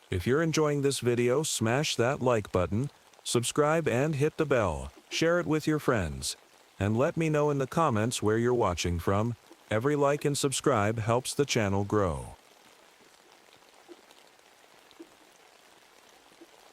If you're enjoying this video, smash that like button, subscribe and hit the bell, share it with your friends, and let me know in the comments where you're watching from. Every like and subscribe helps the channel grow.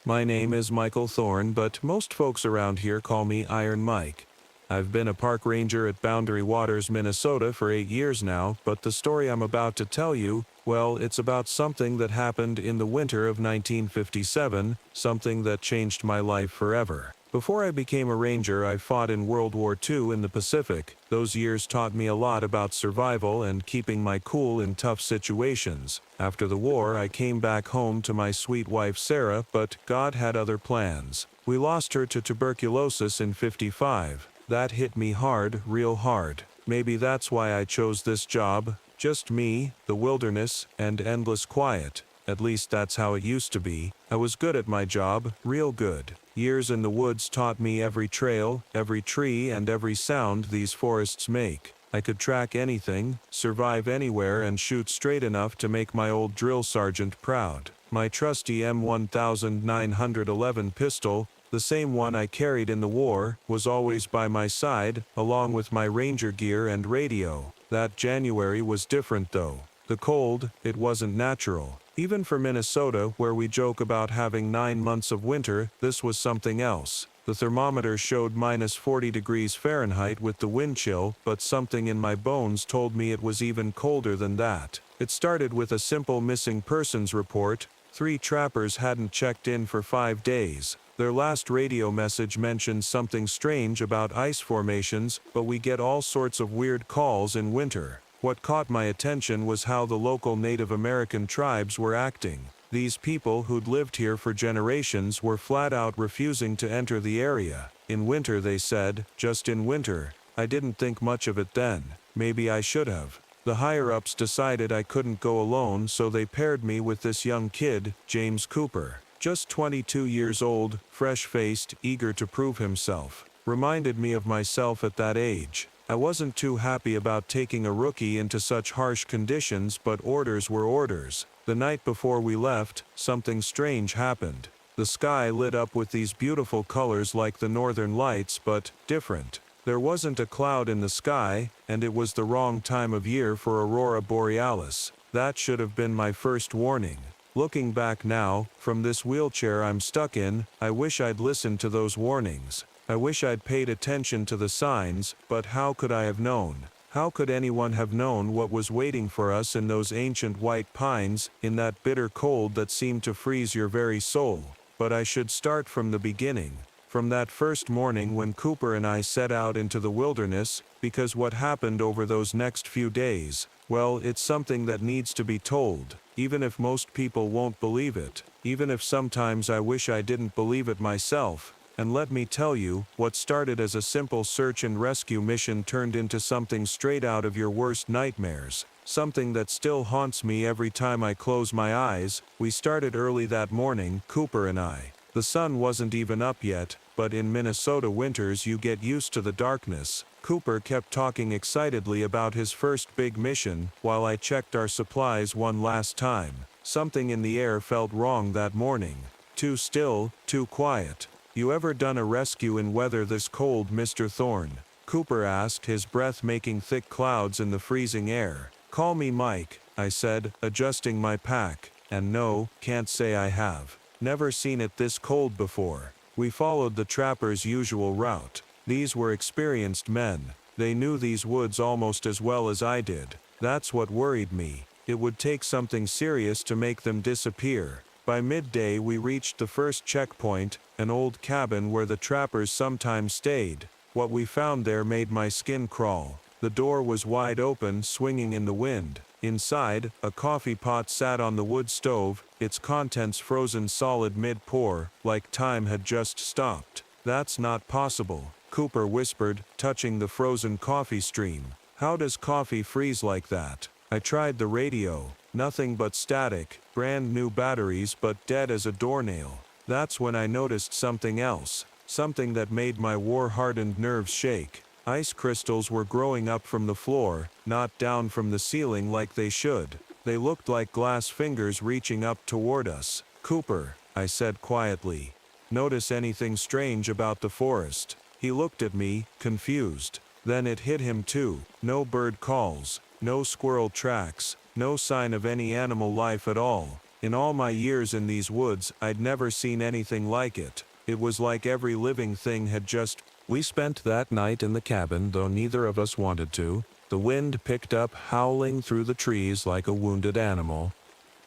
My name is Michael Thorne, but most folks around here call me Iron Mike. I've been a park ranger at Boundary Waters, Minnesota for 8 years now, but the story I'm about to tell you, well, it's about something that happened in the winter of 1957, something that changed my life forever. Before I became a ranger, I fought in World War II in the Pacific. Those years taught me a lot about survival and keeping my cool in tough situations. After the war, I came back home to my sweet wife Sarah, but God had other plans. We lost her to tuberculosis in '55. That hit me hard, real hard. Maybe that's why I chose this job. Just me, the wilderness, and endless quiet. At least that's how it used to be. I was good at my job, real good. Years in the woods taught me every trail, every tree, and every sound these forests make. I could track anything, survive anywhere, and shoot straight enough to make my old drill sergeant proud. My trusty M1911 pistol, the same one I carried in the war, was always by my side, along with my ranger gear and radio. That January was different though. The cold, it wasn't natural. Even for Minnesota, where we joke about having 9 months of winter, this was something else. The thermometer showed -40 degrees Fahrenheit with the wind chill, but something in my bones told me it was even colder than that. It started with a simple missing persons report. 3 trappers hadn't checked in for 5 days. Their last radio message mentioned something strange about ice formations, but we get all sorts of weird calls in winter. What caught my attention was how the local Native American tribes were acting. These people who'd lived here for generations were flat out refusing to enter the area. In winter, they said, just in winter. I didn't think much of it then. Maybe I should have. The higher-ups decided I couldn't go alone, so they paired me with this young kid, James Cooper. Just 22 years old, fresh-faced, eager to prove himself. Reminded me of myself at that age. I wasn't too happy about taking a rookie into such harsh conditions, but orders were orders. The night before we left, something strange happened. The sky lit up with these beautiful colors like the northern lights, but different. There wasn't a cloud in the sky, and it was the wrong time of year for aurora borealis. That should have been my first warning. Looking back now, from this wheelchair I'm stuck in, I wish I'd listened to those warnings. I wish I'd paid attention to the signs, but how could I have known? How could anyone have known what was waiting for us in those ancient white pines, in that bitter cold that seemed to freeze your very soul? But I should start from the beginning. From that first morning when Cooper and I set out into the wilderness, because what happened over those next few days, well, it's something that needs to be told, even if most people won't believe it, even if sometimes I wish I didn't believe it myself. And let me tell you, what started as a simple search and rescue mission turned into something straight out of your worst nightmares. Something that still haunts me every time I close my eyes. We started early that morning, Cooper and I. The sun wasn't even up yet, but in Minnesota winters you get used to the darkness. Cooper kept talking excitedly about his first big mission, while I checked our supplies one last time. Something in the air felt wrong that morning. Too still, too quiet. You ever done a rescue in weather this cold, Mr. Thorne? Cooper asked, his breath making thick clouds in the freezing air. Call me Mike, I said, adjusting my pack. And no, can't say I have. Never seen it this cold before. We followed the trappers' usual route. These were experienced men. They knew these woods almost as well as I did. That's what worried me. It would take something serious to make them disappear. By midday we reached the first checkpoint, an old cabin where the trappers sometimes stayed. What we found there made my skin crawl. The door was wide open, swinging in the wind. Inside, a coffee pot sat on the wood stove, its contents frozen solid mid-pour, like time had just stopped. That's not possible, Cooper whispered, touching the frozen coffee stream. How does coffee freeze like that? I tried the radio. Nothing but static, brand new batteries but dead as a doornail. That's when I noticed something else. Something that made my war-hardened nerves shake. Ice crystals were growing up from the floor, not down from the ceiling like they should. They looked like glass fingers reaching up toward us. Cooper, I said quietly. Notice anything strange about the forest? He looked at me, confused. Then it hit him too. No bird calls, no squirrel tracks, no sign of any animal life at all. In all my years in these woods, I'd never seen anything like it. It was like every living thing had just... We spent that night in the cabin, though neither of us wanted to. The wind picked up, howling through the trees like a wounded animal.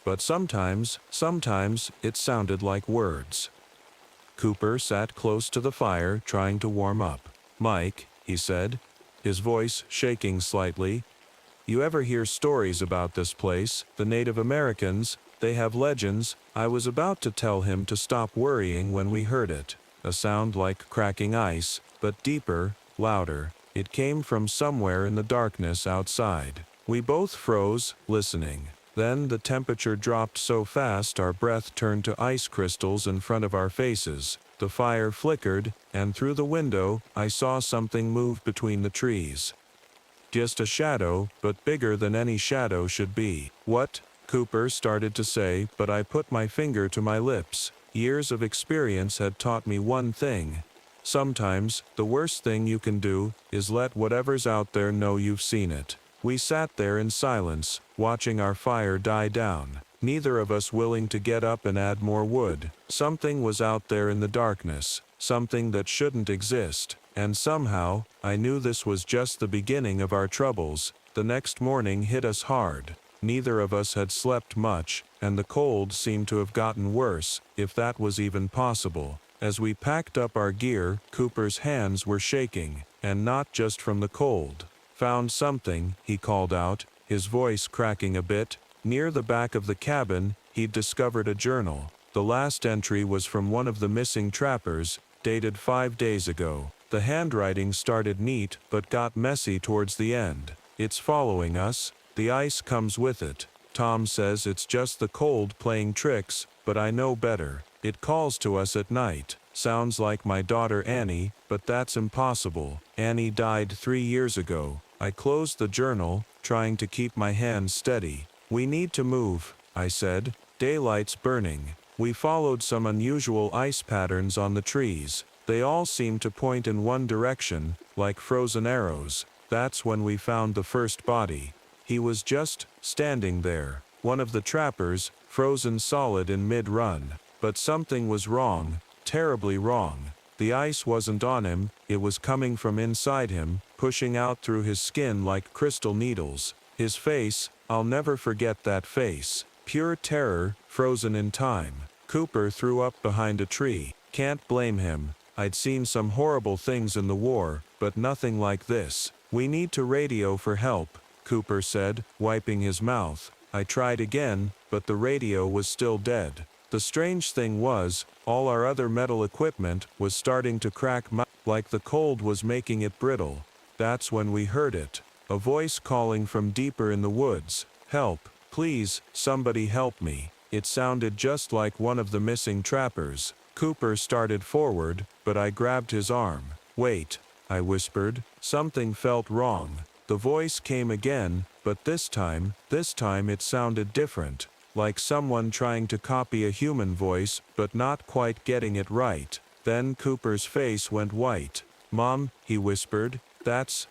But sometimes, it sounded like words. Cooper sat close to the fire, trying to warm up. "Mike," he said, his voice shaking slightly, "you ever hear stories about this place? The Native Americans, they have legends." I was about to tell him to stop worrying when we heard it. A sound like cracking ice, but deeper, louder. It came from somewhere in the darkness outside. We both froze, listening. Then the temperature dropped so fast our breath turned to ice crystals in front of our faces. The fire flickered, and through the window, I saw something move between the trees. Just a shadow, but bigger than any shadow should be. "What?" Cooper started to say, but I put my finger to my lips. Years of experience had taught me one thing. Sometimes, the worst thing you can do is let whatever's out there know you've seen it. We sat there in silence, watching our fire die down, neither of us willing to get up and add more wood. Something was out there in the darkness, something that shouldn't exist, and somehow, I knew this was just the beginning of our troubles. The next morning hit us hard. Neither of us had slept much, and the cold seemed to have gotten worse, if that was even possible. As we packed up our gear, Cooper's hands were shaking, and not just from the cold. "Found something," he called out, his voice cracking a bit. Near the back of the cabin, he'd discovered a journal. The last entry was from one of the missing trappers, dated 5 days ago. The handwriting started neat, but got messy towards the end. "It's following us. The ice comes with it. Tom says it's just the cold playing tricks, but I know better. It calls to us at night. Sounds like my daughter Annie, but that's impossible. Annie died 3 years ago." I closed the journal, trying to keep my hands steady. "We need to move," I said. "Daylight's burning." We followed some unusual ice patterns on the trees. They all seemed to point in one direction, like frozen arrows. That's when we found the first body. He was just standing there, one of the trappers, frozen solid in mid-run. But something was wrong, terribly wrong. The ice wasn't on him, it was coming from inside him, pushing out through his skin like crystal needles. His face, I'll never forget that face. Pure terror, frozen in time. Cooper threw up behind a tree. Can't blame him. I'd seen some horrible things in the war, but nothing like this. "We need to radio for help," Cooper said, wiping his mouth. I tried again, but the radio was still dead. The strange thing was, all our other metal equipment was starting to crack like the cold was making it brittle. That's when we heard it. A voice calling from deeper in the woods. "Help, please, somebody help me." It sounded just like one of the missing trappers. Cooper started forward, but I grabbed his arm. "Wait," I whispered. Something felt wrong. The voice came again, but this time it sounded different. Like someone trying to copy a human voice, but not quite getting it right. Then Cooper's face went white. "Mom," he whispered, that's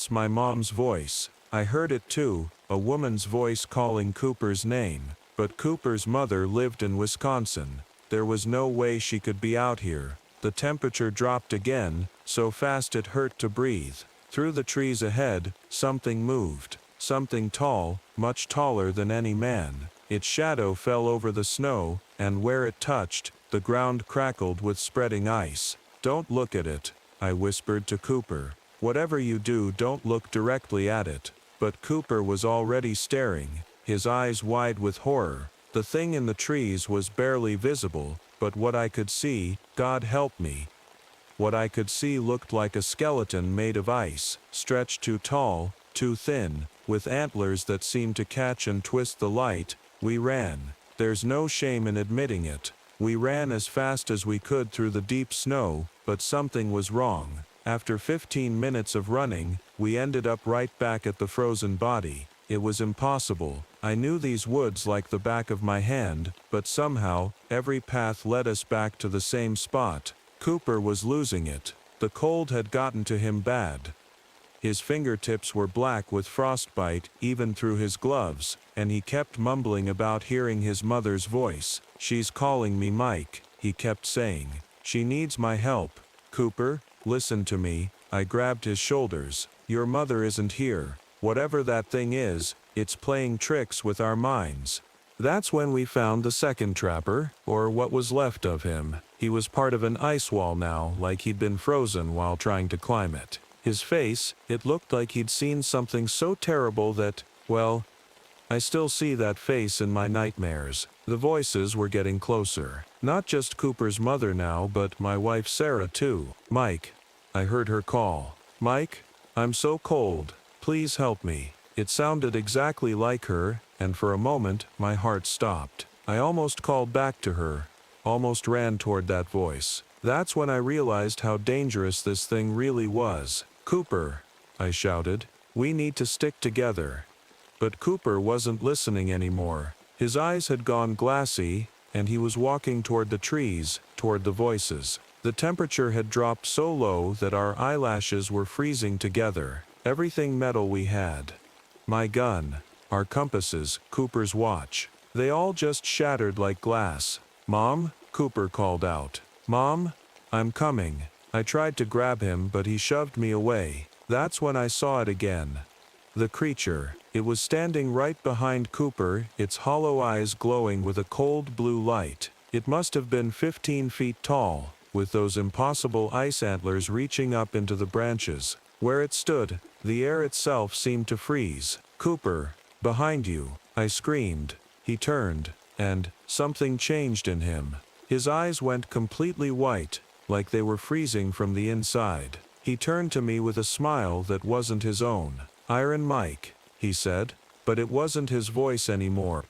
my mom's voice." I heard it too, a woman's voice calling Cooper's name. But Cooper's mother lived in Wisconsin. There was no way she could be out here. The temperature dropped again, so fast it hurt to breathe. Through the trees ahead, something moved. Something tall, much taller than any man. Its shadow fell over the snow, and where it touched, the ground crackled with spreading ice. "Don't look at it," I whispered to Cooper. "Whatever you do, don't look directly at it." But Cooper was already staring, his eyes wide with horror. The thing in the trees was barely visible, but what I could see, God help me. What I could see looked like a skeleton made of ice, stretched too tall, too thin, with antlers that seemed to catch and twist the light. We ran. There's no shame in admitting it. We ran as fast as we could through the deep snow, but something was wrong. After 15 minutes of running, we ended up right back at the frozen body. It was impossible. I knew these woods like the back of my hand, but somehow, every path led us back to the same spot. Cooper was losing it. The cold had gotten to him bad. His fingertips were black with frostbite, even through his gloves, and he kept mumbling about hearing his mother's voice. "She's calling me Mike," he kept saying. "She needs my help. Cooper, listen to me." I grabbed his shoulders. "Your mother isn't here. Whatever that thing is, it's playing tricks with our minds." That's when we found the second trapper, or what was left of him. He was part of an ice wall now, like he'd been frozen while trying to climb it. His face, it looked like he'd seen something so terrible that, well, I still see that face in my nightmares. The voices were getting closer. Not just Cooper's mother now, but my wife Sarah too. "Mike," I heard her call. "Mike, I'm so cold. Please help me." It sounded exactly like her, and for a moment, my heart stopped. I almost called back to her, almost ran toward that voice. That's when I realized how dangerous this thing really was. "Cooper," I shouted, "we need to stick together." But Cooper wasn't listening anymore. His eyes had gone glassy, and he was walking toward the trees, toward the voices. The temperature had dropped so low that our eyelashes were freezing together. Everything metal we had. My gun, our compasses, Cooper's watch. They all just shattered like glass. "Mom?" Cooper called out. "Mom? I'm coming." I tried to grab him, but he shoved me away. That's when I saw it again. The creature. It was standing right behind Cooper, its hollow eyes glowing with a cold blue light. It must have been 15 feet tall, with those impossible ice antlers reaching up into the branches. Where it stood, the air itself seemed to freeze. "Cooper, behind you!" I screamed. He turned, and something changed in him. His eyes went completely white, like they were freezing from the inside. He turned to me with a smile that wasn't his own. "Iron Mike," he said, but it wasn't his voice anymore.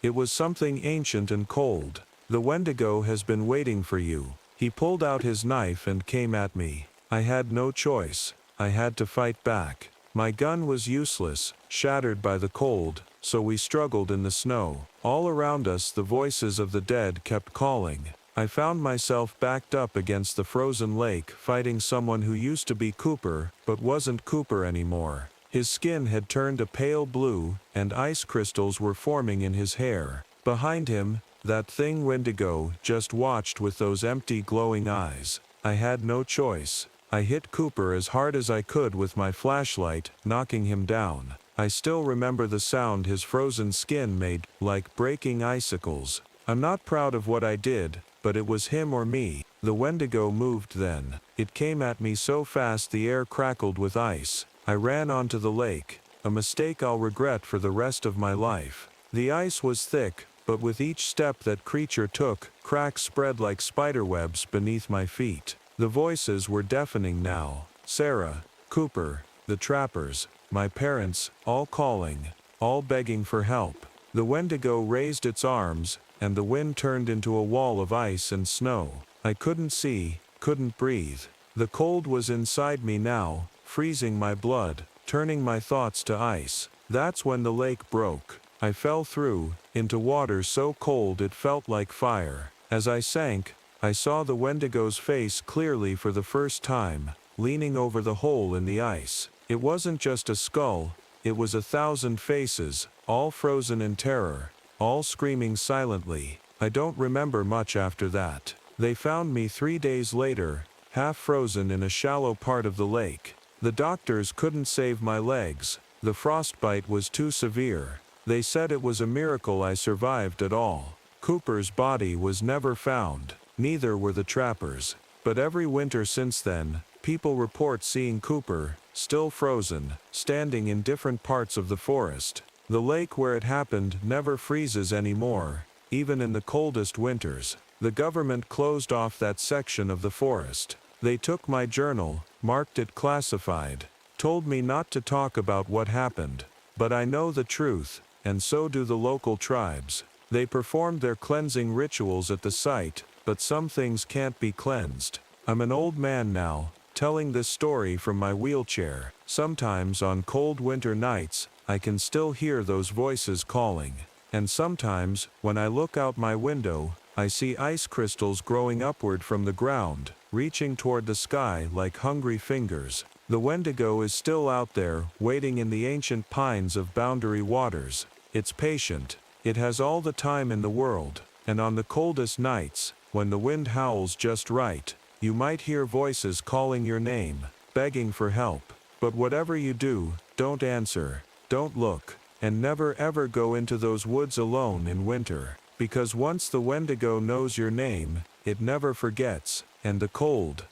It was something ancient and cold. "The Wendigo has been waiting for you." He pulled out his knife and came at me. I had no choice. I had to fight back. My gun was useless, shattered by the cold, so we struggled in the snow. All around us the voices of the dead kept calling. I found myself backed up against the frozen lake fighting someone who used to be Cooper, but wasn't Cooper anymore. His skin had turned a pale blue, and ice crystals were forming in his hair. Behind him, that thing Wendigo just watched with those empty glowing eyes. I had no choice. I hit Cooper as hard as I could with my flashlight, knocking him down. I still remember the sound his frozen skin made, like breaking icicles. I'm not proud of what I did, but it was him or me. The Wendigo moved then. It came at me so fast the air crackled with ice. I ran onto the lake, a mistake I'll regret for the rest of my life. The ice was thick, but with each step that creature took, cracks spread like spiderwebs beneath my feet. The voices were deafening now. Sarah, Cooper, the trappers, my parents, all calling, all begging for help. The Wendigo raised its arms, and the wind turned into a wall of ice and snow. I couldn't see, couldn't breathe. The cold was inside me now, freezing my blood, turning my thoughts to ice. That's when the lake broke. I fell through, into water so cold it felt like fire. As I sank, I saw the Wendigo's face clearly for the first time, leaning over the hole in the ice. It wasn't just a skull, it was 1,000 faces, all frozen in terror, all screaming silently. I don't remember much after that. They found me 3 days later, half frozen in a shallow part of the lake. The doctors couldn't save my legs. The frostbite was too severe. They said it was a miracle I survived at all. Cooper's body was never found. Neither were the trappers. But every winter since then, people report seeing Cooper, still frozen, standing in different parts of the forest. The lake where it happened never freezes anymore, even in the coldest winters. The government closed off that section of the forest. They took my journal, marked it classified, told me not to talk about what happened. But I know the truth, and so do the local tribes. They performed their cleansing rituals at the site, but some things can't be cleansed. I'm an old man now, telling this story from my wheelchair. Sometimes on cold winter nights, I can still hear those voices calling. And sometimes, when I look out my window, I see ice crystals growing upward from the ground, reaching toward the sky like hungry fingers. The wendigo is still out there, waiting in the ancient pines of Boundary Waters. It's patient. It has all the time in the world. And on the coldest nights, when the wind howls just right, you might hear voices calling your name, begging for help. But whatever you do, don't answer, don't look, and never ever go into those woods alone in winter. Because once the wendigo knows your name, it never forgets, and the cold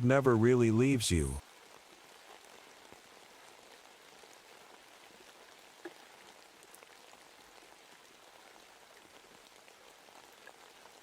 never really leaves you.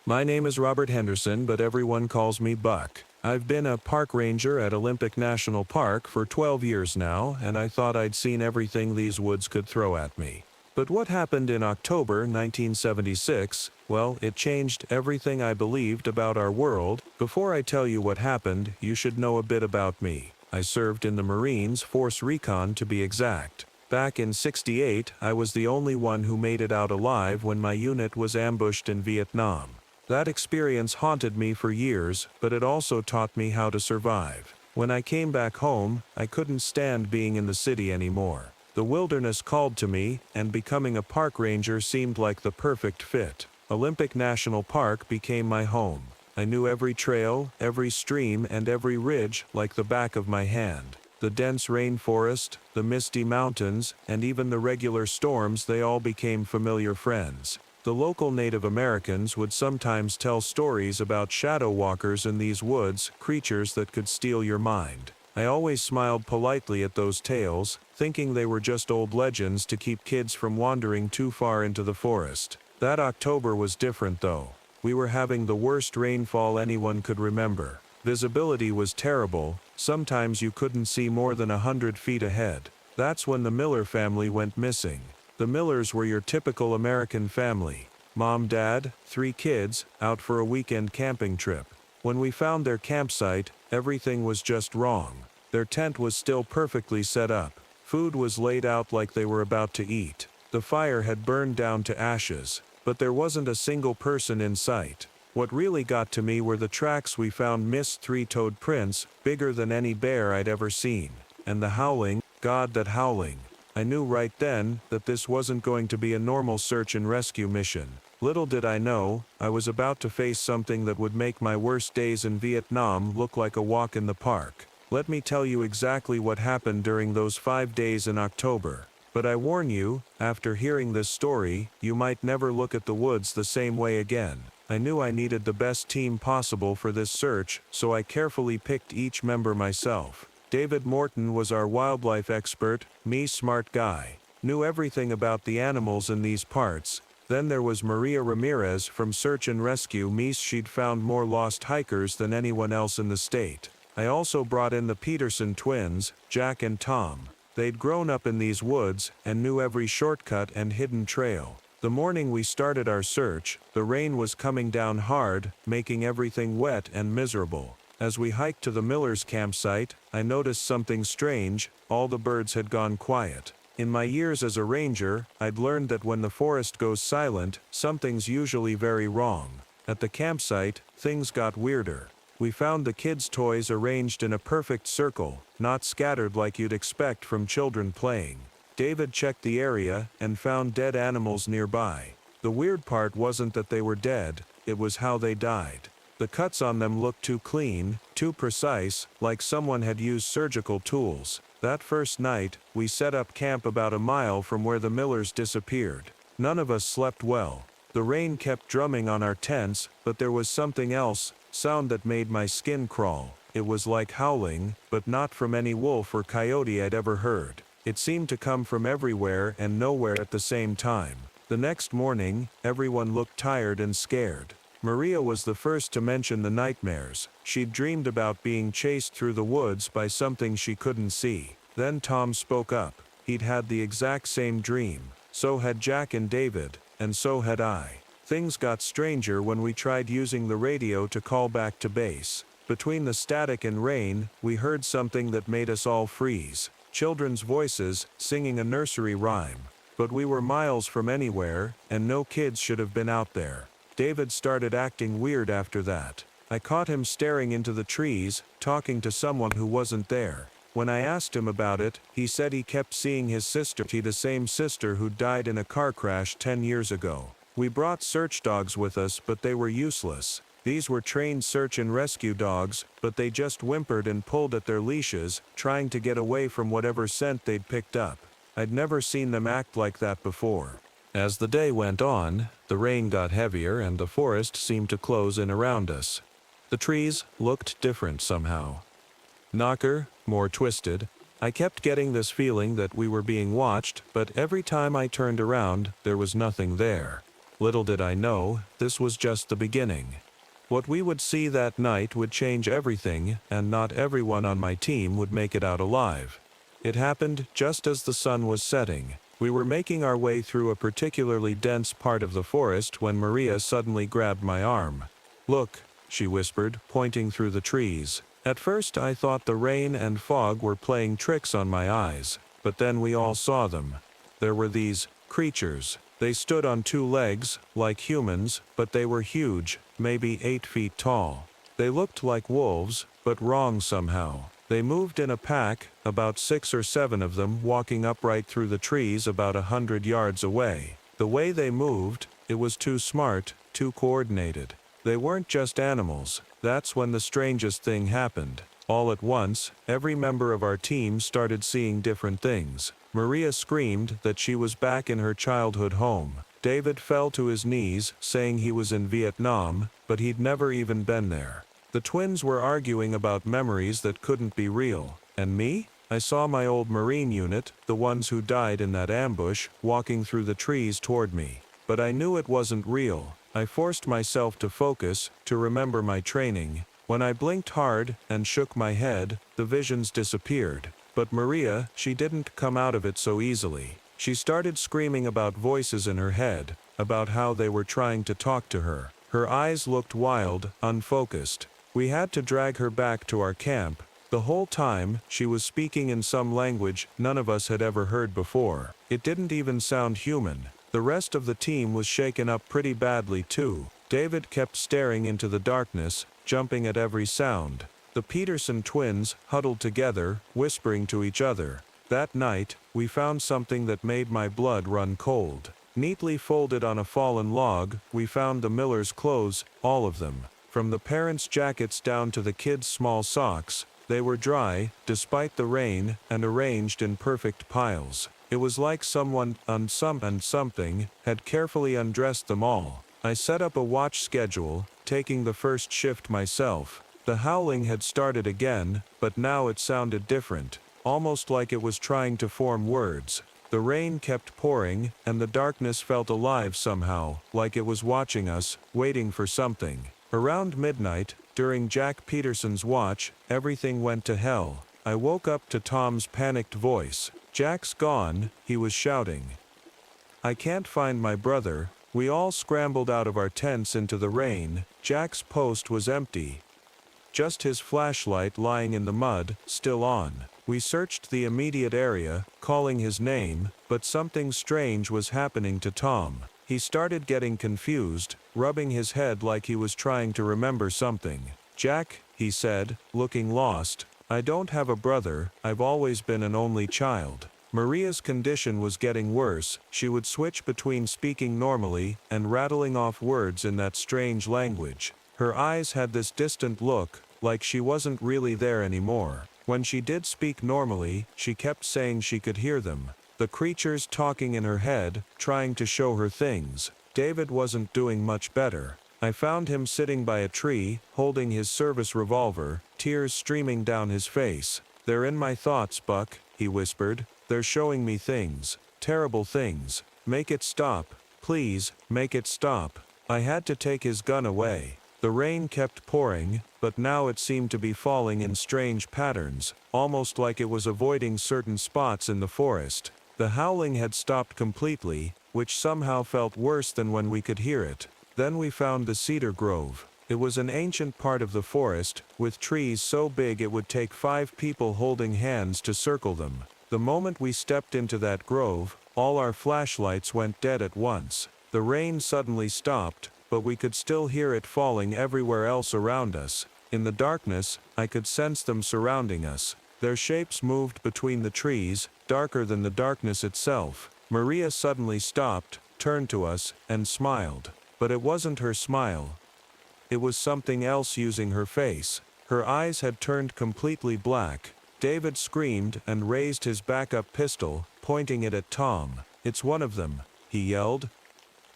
My name is Robert Henderson, but everyone calls me Buck. I've been a park ranger at Olympic National Park for 12 years now, and I thought I'd seen everything these woods could throw at me. But what happened in October 1976, well, it changed everything I believed about our world. Before I tell you what happened, you should know a bit about me. I served in the Marines, Force Recon to be exact. Back in '68, I was the only one who made it out alive when my unit was ambushed in Vietnam. That experience haunted me for years, but it also taught me how to survive. When I came back home, I couldn't stand being in the city anymore. The wilderness called to me, and becoming a park ranger seemed like the perfect fit. Olympic National Park became my home. I knew every trail, every stream, and every ridge like the back of my hand. The dense rainforest, the misty mountains, and even the regular storms, they all became familiar friends. The local Native Americans would sometimes tell stories about shadow walkers in these woods, creatures that could steal your mind. I always smiled politely at those tales, thinking they were just old legends to keep kids from wandering too far into the forest. That October was different though. We were having the worst rainfall anyone could remember. Visibility was terrible, sometimes you couldn't see more than 100 feet ahead. That's when the Miller family went missing. The Millers were your typical American family. Mom, dad, 3 kids, out for a weekend camping trip. When we found their campsite, everything was just wrong. Their tent was still perfectly set up. Food was laid out like they were about to eat. The fire had burned down to ashes, but there wasn't a single person in sight. What really got to me were the tracks we found, missed 3-toed prints, bigger than any bear I'd ever seen. And the howling, God, that howling. I knew right then that this wasn't going to be a normal search and rescue mission. Little did I know, I was about to face something that would make my worst days in Vietnam look like a walk in the park. Let me tell you exactly what happened during those 5 days in October. But I warn you, after hearing this story, you might never look at the woods the same way again. I knew I needed the best team possible for this search, so I carefully picked each member myself. David Morton was our wildlife expert, me smart guy. Knew everything about the animals in these parts. Then there was Maria Ramirez from Search and Rescue, me, she'd found more lost hikers than anyone else in the state. I also brought in the Peterson twins, Jack and Tom. They'd grown up in these woods, and knew every shortcut and hidden trail. The morning we started our search, the rain was coming down hard, making everything wet and miserable. As we hiked to the Millers' campsite, I noticed something strange. All the birds had gone quiet. In my years as a ranger, I'd learned that when the forest goes silent, something's usually very wrong. At the campsite, things got weirder. We found the kids' toys arranged in a perfect circle, not scattered like you'd expect from children playing. David checked the area and found dead animals nearby. The weird part wasn't that they were dead, it was how they died. The cuts on them looked too clean, too precise, like someone had used surgical tools. That first night, we set up camp about a mile from where the Millers disappeared. None of us slept well. The rain kept drumming on our tents, but there was something else, sound that made my skin crawl. It was like howling, but not from any wolf or coyote I'd ever heard. It seemed to come from everywhere and nowhere at the same time. The next morning, everyone looked tired and scared. Maria was the first to mention the nightmares. She'd dreamed about being chased through the woods by something she couldn't see. Then Tom spoke up. He'd had the exact same dream. So had Jack and David, and so had I. Things got stranger when we tried using the radio to call back to base. Between the static and rain, we heard something that made us all freeze. children's voices singing a nursery rhyme. But we were miles from anywhere, and no kids should have been out there. David started acting weird after that. I caught him staring into the trees, talking to someone who wasn't there. When I asked him about it, he said he kept seeing his sister, the same sister who died in a car crash 10 years ago. We brought search dogs with us, but they were useless. These were trained search and rescue dogs, but they just whimpered and pulled at their leashes, trying to get away from whatever scent they'd picked up. I'd never seen them act like that before. As the day went on, the rain got heavier and the forest seemed to close in around us. The trees looked different somehow. Knocker, more twisted. I kept getting this feeling that we were being watched, but every time I turned around, there was nothing there. Little did I know, this was just the beginning. What we would see that night would change everything, and not everyone on my team would make it out alive. It happened just as the sun was setting. We were making our way through a particularly dense part of the forest when Maria suddenly grabbed my arm. "Look," she whispered, pointing through the trees. At first I thought the rain and fog were playing tricks on my eyes, but then we all saw them. There were these creatures. They stood on two legs, like humans, but they were huge, maybe 8 feet tall. They looked like wolves, but wrong somehow. They moved in a pack, about 6 or 7 of them walking upright through the trees about 100 yards away. The way they moved, it was too smart, too coordinated. They weren't just animals. That's when the strangest thing happened. All at once, every member of our team started seeing different things. Maria screamed that she was back in her childhood home. David fell to his knees, saying he was in Vietnam, but he'd never even been there. The twins were arguing about memories that couldn't be real. And me? I saw my old Marine unit, the ones who died in that ambush, walking through the trees toward me. But I knew it wasn't real. I forced myself to focus, to remember my training. When I blinked hard and shook my head, the visions disappeared. But Maria, she didn't come out of it so easily. She started screaming about voices in her head, about how they were trying to talk to her. Her eyes looked wild, unfocused. We had to drag her back to our camp. The whole time, she was speaking in some language none of us had ever heard before. It didn't even sound human. The rest of the team was shaken up pretty badly too. David kept staring into the darkness, jumping at every sound. The Peterson twins huddled together, whispering to each other. That night, we found something that made my blood run cold. Neatly folded on a fallen log, we found the miller's clothes, all of them. From the parents' jackets down to the kids' small socks. They were dry, despite the rain, and arranged in perfect piles. It was like someone, something, had carefully undressed them all. I set up a watch schedule, taking the first shift myself. The howling had started again, but now it sounded different, almost like it was trying to form words. The rain kept pouring, and the darkness felt alive somehow, like it was watching us, waiting for something. Around midnight, during Jack Peterson's watch, everything went to hell. I woke up to Tom's panicked voice. "Jack's gone," he was shouting. "I can't find my brother." We all scrambled out of our tents into the rain. Jack's post was empty. Just his flashlight lying in the mud, still on. We searched the immediate area, calling his name, but something strange was happening to Tom. He started getting confused, rubbing his head like he was trying to remember something. "Jack," he said, looking lost, "I don't have a brother, I've always been an only child." Maria's condition was getting worse. She would switch between speaking normally and rattling off words in that strange language. Her eyes had this distant look, like she wasn't really there anymore. When she did speak normally, she kept saying she could hear them. The creatures talking in her head, trying to show her things. David wasn't doing much better. I found him sitting by a tree, holding his service revolver, tears streaming down his face. "They're in my thoughts, Buck," he whispered. "They're showing me things. Terrible things. Make it stop. Please, make it stop." I had to take his gun away. The rain kept pouring, but now it seemed to be falling in strange patterns, almost like it was avoiding certain spots in the forest. The howling had stopped completely, which somehow felt worse than when we could hear it. Then we found the cedar grove. It was an ancient part of the forest, with trees so big it would take 5 people holding hands to circle them. The moment we stepped into that grove, all our flashlights went dead at once. The rain suddenly stopped, but we could still hear it falling everywhere else around us. In the darkness, I could sense them surrounding us. Their shapes moved between the trees, darker than the darkness itself. Maria suddenly stopped, turned to us, and smiled. But it wasn't her smile. It was something else using her face. Her eyes had turned completely black. David screamed and raised his backup pistol, pointing it at Tom. "It's one of them," he yelled.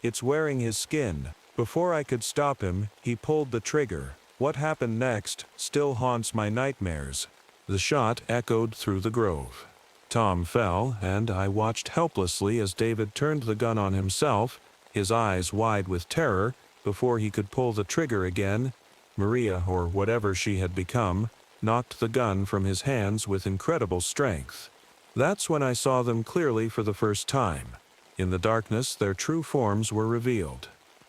"It's wearing his skin." Before I could stop him, he pulled the trigger. What happened next still haunts my nightmares. The shot echoed through the grove. Tom fell, and I watched helplessly as David turned the gun on himself, his eyes wide with terror, before he could pull the trigger again. Maria, or whatever she had become, knocked the gun from his hands with incredible strength. That's when I saw them clearly for the first time. In the darkness, their true forms were revealed.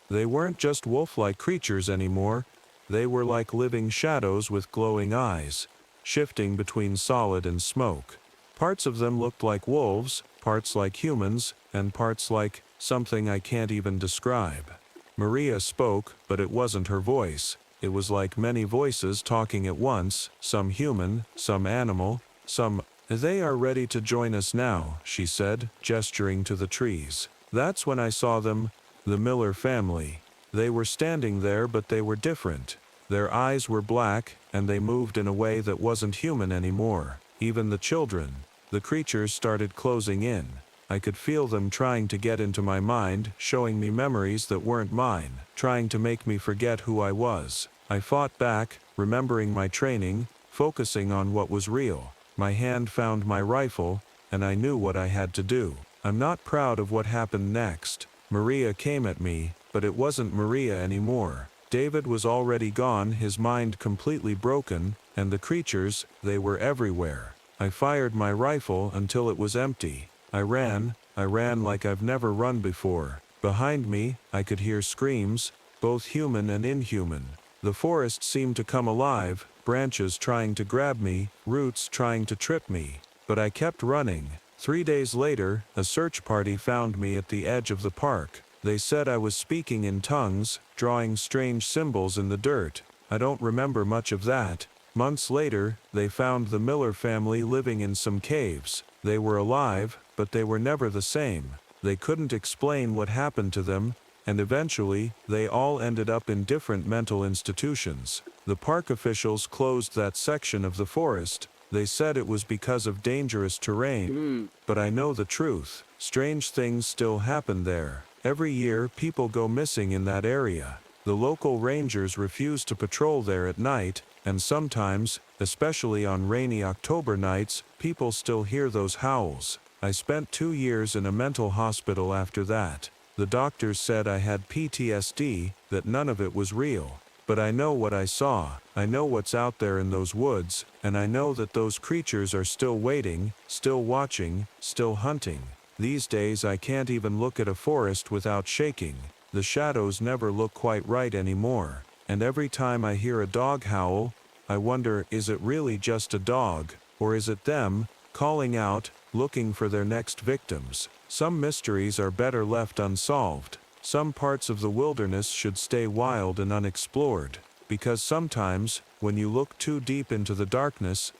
They weren't just wolf-like creatures anymore. They were like living shadows with glowing eyes, shifting between solid and smoke. Parts of them looked like wolves, parts like humans, and parts like something I can't even describe. Maria spoke, but it wasn't her voice. It was like many voices talking at once, some human, some animal, some... "They are ready to join us now," she said, gesturing to the trees. That's when I saw them, the Miller family. They were standing there, but they were different. Their eyes were black, and they moved in a way that wasn't human anymore. Even the children. The creatures started closing in. I could feel them trying to get into my mind, showing me memories that weren't mine, trying to make me forget who I was. I fought back, remembering my training, focusing on what was real. My hand found my rifle, and I knew what I had to do. I'm not proud of what happened next. Maria came at me, but it wasn't Maria anymore. David was already gone, his mind completely broken, and the creatures, they were everywhere. I fired my rifle until it was empty. I ran like I've never run before. Behind me, I could hear screams, both human and inhuman. The forest seemed to come alive, branches trying to grab me, roots trying to trip me. But I kept running. 3 days later, a search party found me at the edge of the park. They said I was speaking in tongues, drawing strange symbols in the dirt. I don't remember much of that. Months later, they found the Miller family living in some caves. They were alive, but they were never the same. They couldn't explain what happened to them, and eventually, they all ended up in different mental institutions. The park officials closed that section of the forest. They said it was because of dangerous terrain. But I know the truth. Strange things still happen there. Every year, people go missing in that area. The local rangers refuse to patrol there at night, and sometimes, especially on rainy October nights, people still hear those howls. I spent 2 years in a mental hospital after that. The doctors said I had PTSD, that none of it was real. But I know what I saw. I know what's out there in those woods, and I know that those creatures are still waiting, still watching, still hunting. These days I can't even look at a forest without shaking. The shadows never look quite right anymore. And every time I hear a dog howl, I wonder, is it really just a dog, or is it them, calling out, looking for their next victims? Some mysteries are better left unsolved. Some parts of the wilderness should stay wild and unexplored, because sometimes, when you look too deep into the darkness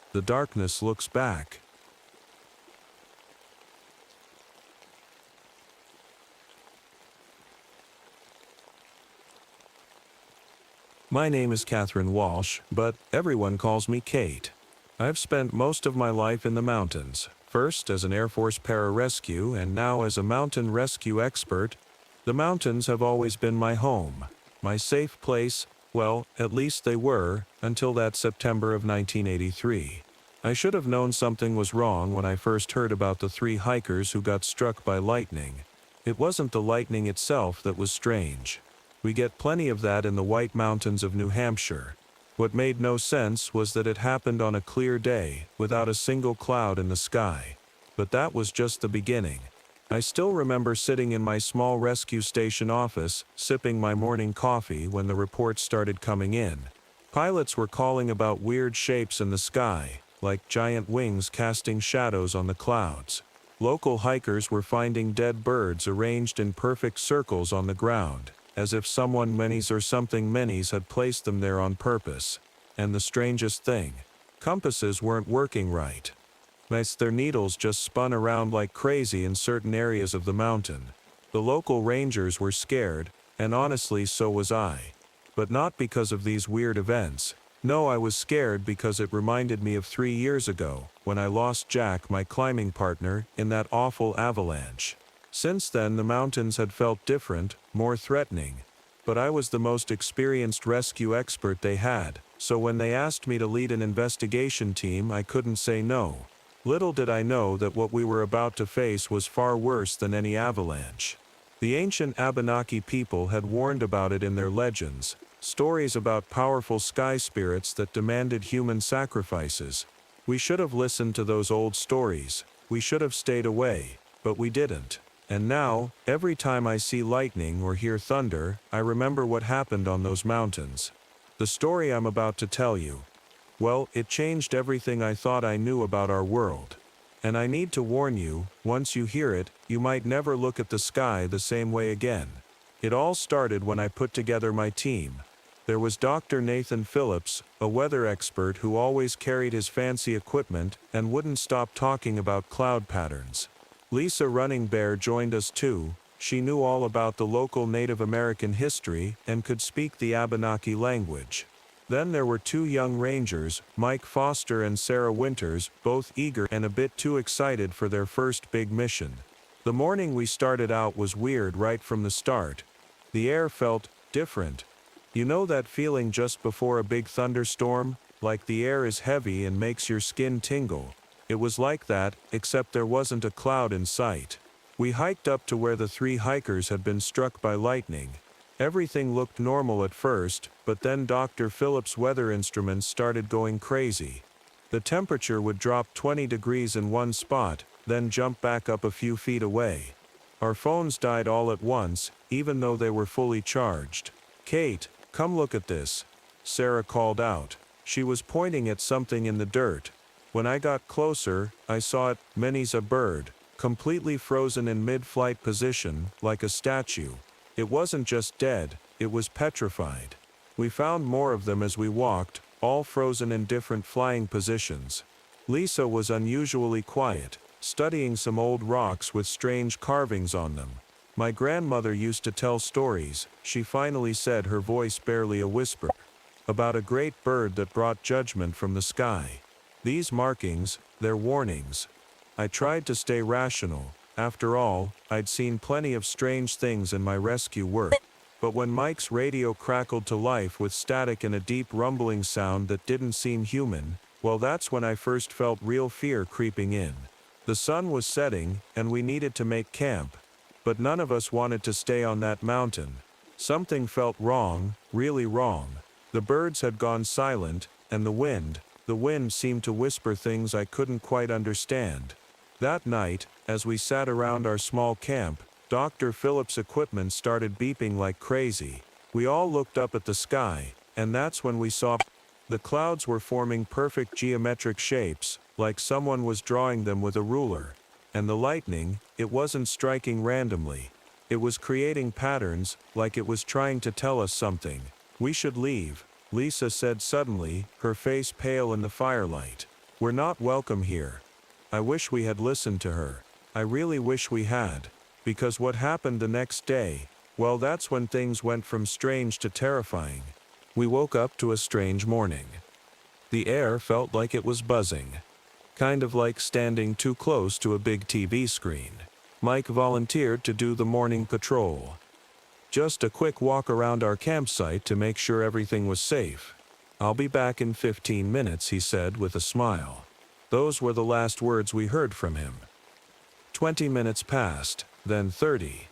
looks back. My name is Catherine Walsh, but everyone calls me Kate. I've spent most of my life in the mountains, first as an Air Force pararescue and now as a mountain rescue expert. The mountains have always been my home, my safe place. Well, at least they were, until that September of 1983. I should have known something was wrong when I first heard about the 3 hikers who got struck by lightning. It wasn't the lightning itself that was strange. We get plenty of that in the White Mountains of New Hampshire. What made no sense was that it happened on a clear day, without a single cloud in the sky. But that was just the beginning. I still remember sitting in my small rescue station office, sipping my morning coffee when the reports started coming in. Pilots were calling about weird shapes in the sky, like giant wings casting shadows on the clouds. Local hikers were finding dead birds arranged in perfect circles on the ground, as if someone many's or something many's had placed them there on purpose. And the strangest thing, compasses weren't working right. Their needles just spun around like crazy in certain areas of the mountain. The local rangers were scared, and honestly so was I. But not because of these weird events. No, I was scared because it reminded me of 3 years ago, when I lost Jack, my climbing partner, in that awful avalanche. Since then the mountains had felt different, more threatening. But I was the most experienced rescue expert they had, so when they asked me to lead an investigation team I couldn't say no. Little did I know that what we were about to face was far worse than any avalanche. The ancient Abenaki people had warned about it in their legends, stories about powerful sky spirits that demanded human sacrifices. We should have listened to those old stories, we should have stayed away, but we didn't. And now, every time I see lightning or hear thunder, I remember what happened on those mountains. The story I'm about to tell you, well, it changed everything I thought I knew about our world. And I need to warn you, once you hear it, you might never look at the sky the same way again. It all started when I put together my team. There was Dr. Nathan Phillips, a weather expert who always carried his fancy equipment and wouldn't stop talking about cloud patterns. Lisa Running Bear joined us too. She knew all about the local Native American history and could speak the Abenaki language. Then there were 2 young rangers, Mike Foster and Sarah Winters, both eager and a bit too excited for their first big mission. The morning we started out was weird right from the start. The air felt different. You know that feeling just before a big thunderstorm? Like the air is heavy and makes your skin tingle. It was like that, except there wasn't a cloud in sight. We hiked up to where the 3 hikers had been struck by lightning. Everything looked normal at first, but then Dr. Phillips' weather instruments started going crazy. The temperature would drop 20 degrees in one spot, then jump back up a few feet away. Our phones died all at once, even though they were fully charged. "Kate, come look at this," Sarah called out. She was pointing at something in the dirt. When I got closer, I saw it, many's a bird, completely frozen in mid-flight position, like a statue. It wasn't just dead, it was petrified. We found more of them as we walked, all frozen in different flying positions. Lisa was unusually quiet, studying some old rocks with strange carvings on them. My grandmother used to tell stories, she finally said, her voice barely a whisper, about a great bird that brought judgment from the sky. These markings, they're warnings. I tried to stay rational. After all, I'd seen plenty of strange things in my rescue work. But when Mike's radio crackled to life with static and a deep rumbling sound that didn't seem human, well, that's when I first felt real fear creeping in. The sun was setting, and we needed to make camp. But none of us wanted to stay on that mountain. Something felt wrong, really wrong. The birds had gone silent, and the wind seemed to whisper things I couldn't quite understand. That night, as we sat around our small camp, Dr. Phillips' equipment started beeping like crazy. We all looked up at the sky, and that's when we saw the clouds were forming perfect geometric shapes, like someone was drawing them with a ruler. And the lightning, it wasn't striking randomly. It was creating patterns, like it was trying to tell us something. "We should leave," Lisa said suddenly, her face pale in the firelight. "We're not welcome here." I wish we had listened to her. I really wish we had. Because what happened the next day, well, that's when things went from strange to terrifying. We woke up to a strange morning. The air felt like it was buzzing. Kind of like standing too close to a big TV screen. Mike volunteered to do the morning patrol. "Just a quick walk around our campsite to make sure everything was safe. I'll be back in 15 minutes, he said with a smile. Those were the last words we heard from him. 20 minutes passed, then 30.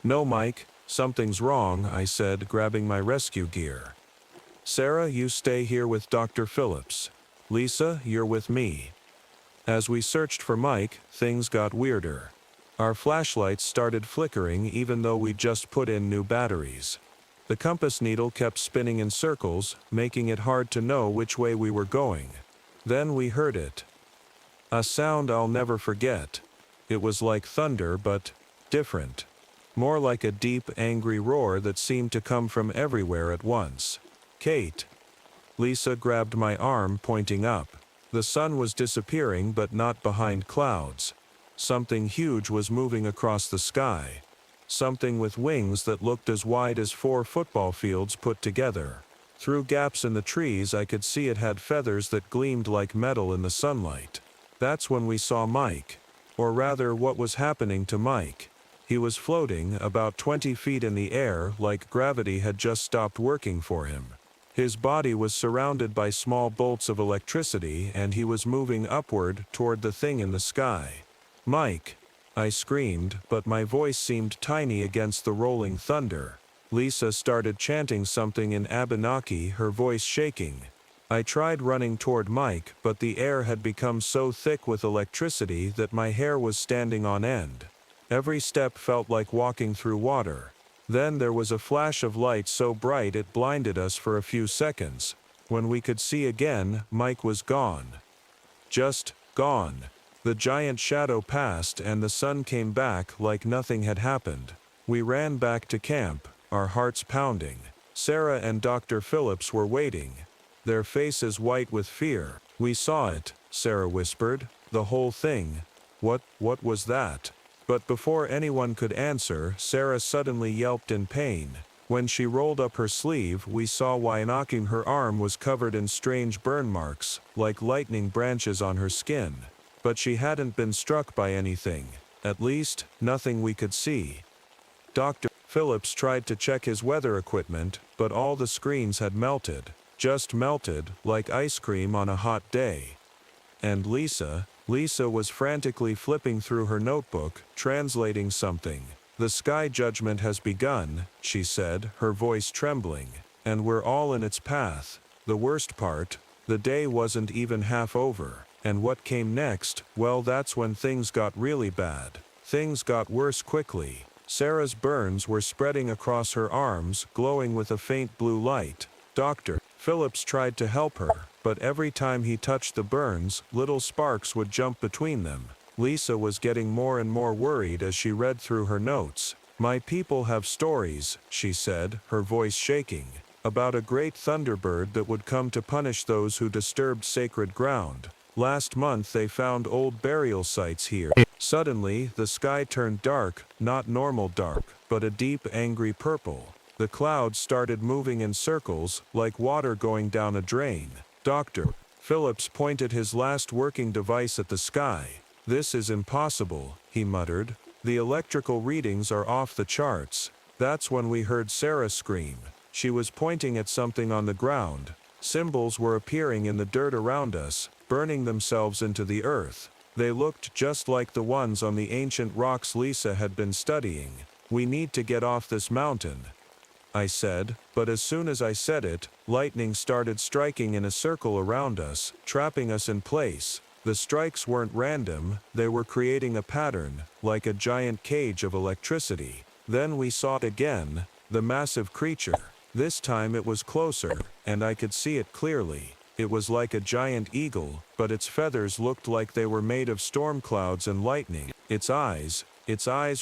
"No, Mike, something's wrong," I said, grabbing my rescue gear. "Sarah, you stay here with Dr. Phillips. Lisa, you're with me." As we searched for Mike, things got weirder. Our flashlights started flickering even though we'd just put in new batteries. The compass needle kept spinning in circles, making it hard to know which way we were going. Then we heard it. A sound I'll never forget. It was like thunder, but different. More like a deep, angry roar that seemed to come from everywhere at once. Kate. Lisa grabbed my arm, pointing up. The sun was disappearing, but not behind clouds. Something huge was moving across the sky. Something with wings that looked as wide as 4 football fields put together. Through gaps in the trees I could see it had feathers that gleamed like metal in the sunlight. That's when we saw Mike. Or rather, what was happening to Mike. He was floating about 20 feet in the air, like gravity had just stopped working for him. His body was surrounded by small bolts of electricity, and he was moving upward toward the thing in the sky. "Mike!" I screamed, but my voice seemed tiny against the rolling thunder. Lisa started chanting something in Abenaki, her voice shaking. I tried running toward Mike, but the air had become so thick with electricity that my hair was standing on end. Every step felt like walking through water. Then there was a flash of light so bright it blinded us for a few seconds. When we could see again, Mike was gone. Just gone. The giant shadow passed and the sun came back like nothing had happened. We ran back to camp, our hearts pounding. Sarah and Dr. Phillips were waiting, their faces white with fear. "We saw it," Sarah whispered. "The whole thing." What was that?" But before anyone could answer, Sarah suddenly yelped in pain. When she rolled up her sleeve, we saw Wainaki. Her arm was covered in strange burn marks, like lightning branches on her skin. But she hadn't been struck by anything. At least, nothing we could see. Dr. Phillips tried to check his weather equipment, but all the screens had melted. Just melted, like ice cream on a hot day. And Lisa was frantically flipping through her notebook, translating something. "The sky judgment has begun," she said, her voice trembling. "And we're all in its path. The worst part, the day wasn't even half over. And what came next, well, that's when things got really bad. Things got worse quickly. Sarah's burns were spreading across her arms, glowing with a faint blue light. Dr. Phillips tried to help her, but every time he touched the burns, little sparks would jump between them. Lisa was getting more and more worried as she read through her notes. "My people have stories," she said, her voice shaking, "about a great thunderbird that would come to punish those who disturbed sacred ground. Last month they found old burial sites here." Suddenly, the sky turned dark, not normal dark, but a deep, angry purple. The clouds started moving in circles, like water going down a drain. Dr. Phillips pointed his last working device at the sky. "This is impossible," he muttered. "The electrical readings are off the charts." That's when we heard Sarah scream. She was pointing at something on the ground. Symbols were appearing in the dirt around us, burning themselves into the earth. They looked just like the ones on the ancient rocks Lisa had been studying. "We need to get off this mountain," I said, but as soon as I said it, lightning started striking in a circle around us, trapping us in place. The strikes weren't random, they were creating a pattern, like a giant cage of electricity. Then we saw it again, the massive creature. This time it was closer, and I could see it clearly. It was like a giant eagle, but its feathers looked like they were made of storm clouds and lightning. Its eyes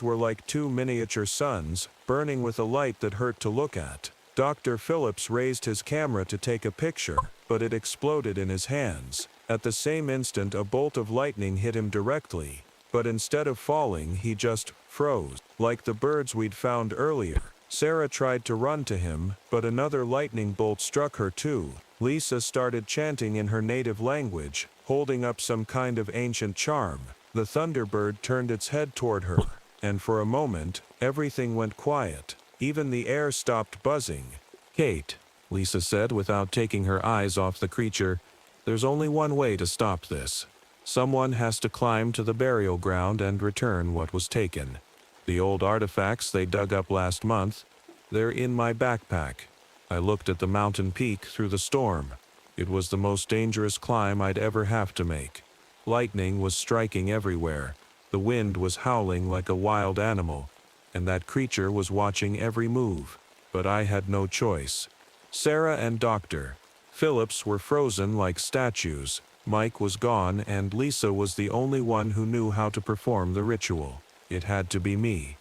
were like 2 miniature suns, burning with a light that hurt to look at. Dr. Phillips raised his camera to take a picture, but it exploded in his hands. At the same instant a bolt of lightning hit him directly, but instead of falling he just froze, like the birds we'd found earlier. Sarah tried to run to him, but another lightning bolt struck her too. Lisa started chanting in her native language, holding up some kind of ancient charm. The thunderbird turned its head toward her, and for a moment, everything went quiet. Even the air stopped buzzing. "Kate," Lisa said without taking her eyes off the creature, "there's only one way to stop this. Someone has to climb to the burial ground and return what was taken. The old artifacts they dug up last month, they're in my backpack." I looked at the mountain peak through the storm. It was the most dangerous climb I'd ever have to make. Lightning was striking everywhere. The wind was howling like a wild animal, and that creature was watching every move. But I had no choice. Sarah and Dr. Phillips were frozen like statues. Mike was gone and Lisa was the only one who knew how to perform the ritual. It had to be me.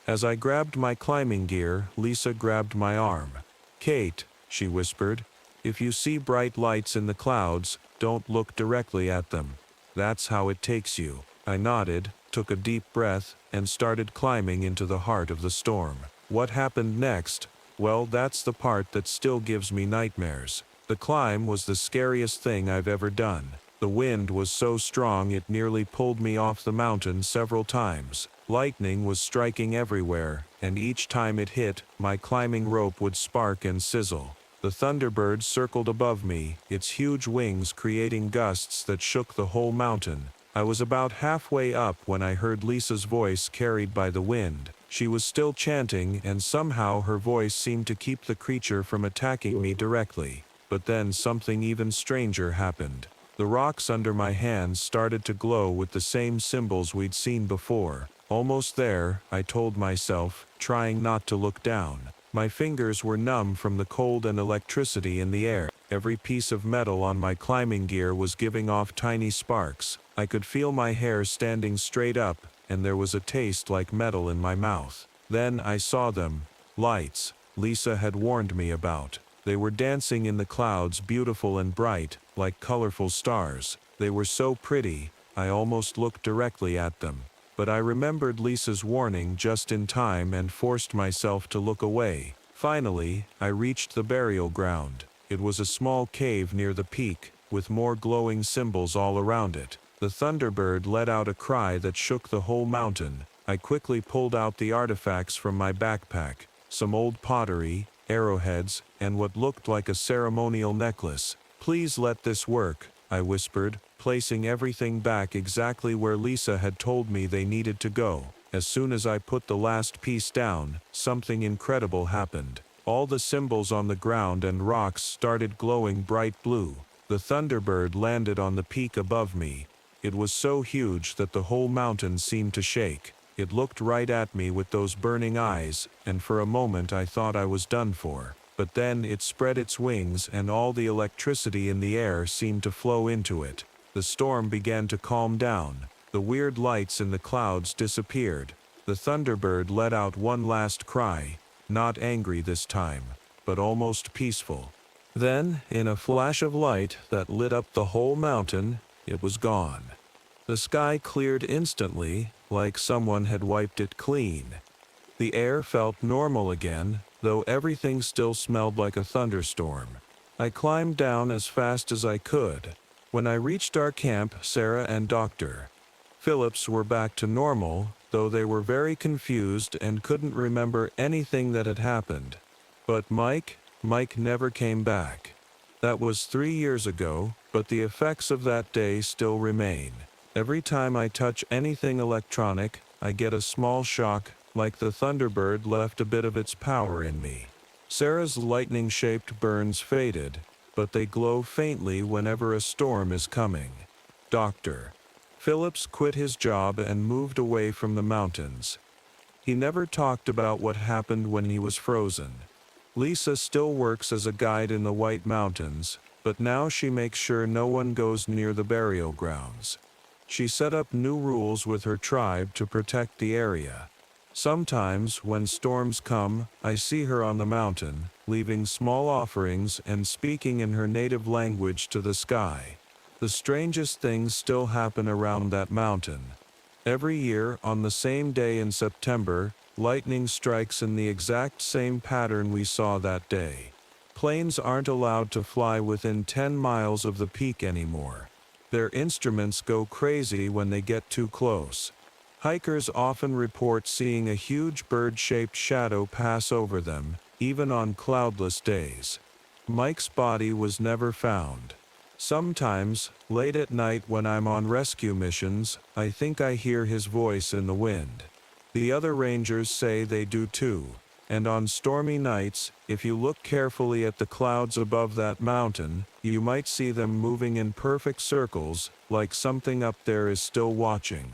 As I grabbed my climbing gear, Lisa grabbed my arm. "Kate," she whispered, "if you see bright lights in the clouds, don't look directly at them. That's how it takes you." I nodded, took a deep breath, and started climbing into the heart of the storm. What happened next? Well, that's the part that still gives me nightmares. The climb was the scariest thing I've ever done. The wind was so strong it nearly pulled me off the mountain several times. Lightning was striking everywhere, and each time it hit, my climbing rope would spark and sizzle. The thunderbird circled above me, its huge wings creating gusts that shook the whole mountain. I was about halfway up when I heard Lisa's voice carried by the wind. She was still chanting, and somehow her voice seemed to keep the creature from attacking me directly. But then something even stranger happened. The rocks under my hands started to glow with the same symbols we'd seen before. Almost there, I told myself, trying not to look down. My fingers were numb from the cold and electricity in the air. Every piece of metal on my climbing gear was giving off tiny sparks. I could feel my hair standing straight up, and there was a taste like metal in my mouth. Then I saw them. Lights Lisa had warned me about. They were dancing in the clouds, beautiful and bright, like colorful stars. They were so pretty, I almost looked directly at them. But I remembered Lisa's warning just in time and forced myself to look away. Finally, I reached the burial ground. It was a small cave near the peak, with more glowing symbols all around it. The thunderbird let out a cry that shook the whole mountain. I quickly pulled out the artifacts from my backpack, some old pottery, arrowheads, and what looked like a ceremonial necklace. "Please let this work," I whispered, placing everything back exactly where Lisa had told me they needed to go. As soon as I put the last piece down, something incredible happened. All the symbols on the ground and rocks started glowing bright blue. The thunderbird landed on the peak above me. It was so huge that the whole mountain seemed to shake. It looked right at me with those burning eyes, and for a moment I thought I was done for. But then it spread its wings and all the electricity in the air seemed to flow into it. The storm began to calm down. The weird lights in the clouds disappeared. The thunderbird let out one last cry, not angry this time, but almost peaceful. Then, in a flash of light that lit up the whole mountain, it was gone. The sky cleared instantly, like someone had wiped it clean. The air felt normal again, though everything still smelled like a thunderstorm. I climbed down as fast as I could. When I reached our camp, Sarah and Dr. Phillips were back to normal, though they were very confused and couldn't remember anything that had happened. But Mike never came back. That was 3 years ago, but the effects of that day still remain. Every time I touch anything electronic, I get a small shock, like the thunderbird left a bit of its power in me. Sarah's lightning-shaped burns faded, but they glow faintly whenever a storm is coming. Dr. Phillips quit his job and moved away from the mountains. He never talked about what happened when he was frozen. Lisa still works as a guide in the White Mountains, but now she makes sure no one goes near the burial grounds. She set up new rules with her tribe to protect the area. Sometimes, when storms come, I see her on the mountain, leaving small offerings and speaking in her native language to the sky. The strangest things still happen around that mountain. Every year, on the same day in September, lightning strikes in the exact same pattern we saw that day. Planes aren't allowed to fly within 10 miles of the peak anymore. Their instruments go crazy when they get too close. Hikers often report seeing a huge bird-shaped shadow pass over them, even on cloudless days. Mike's body was never found. Sometimes, late at night when I'm on rescue missions, I think I hear his voice in the wind. The other rangers say they do too. And on stormy nights, if you look carefully at the clouds above that mountain, you might see them moving in perfect circles, like something up there is still watching.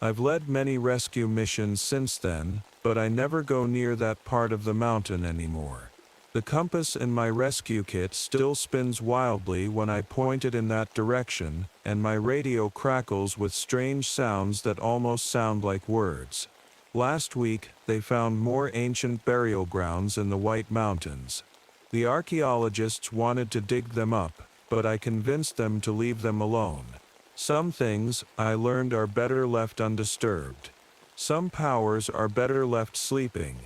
I've led many rescue missions since then, but I never go near that part of the mountain anymore. The compass in my rescue kit still spins wildly when I point it in that direction, and my radio crackles with strange sounds that almost sound like words. Last week, they found more ancient burial grounds in the White Mountains. The archaeologists wanted to dig them up, but I convinced them to leave them alone. Some things, I learned, are better left undisturbed. Some powers are better left sleeping.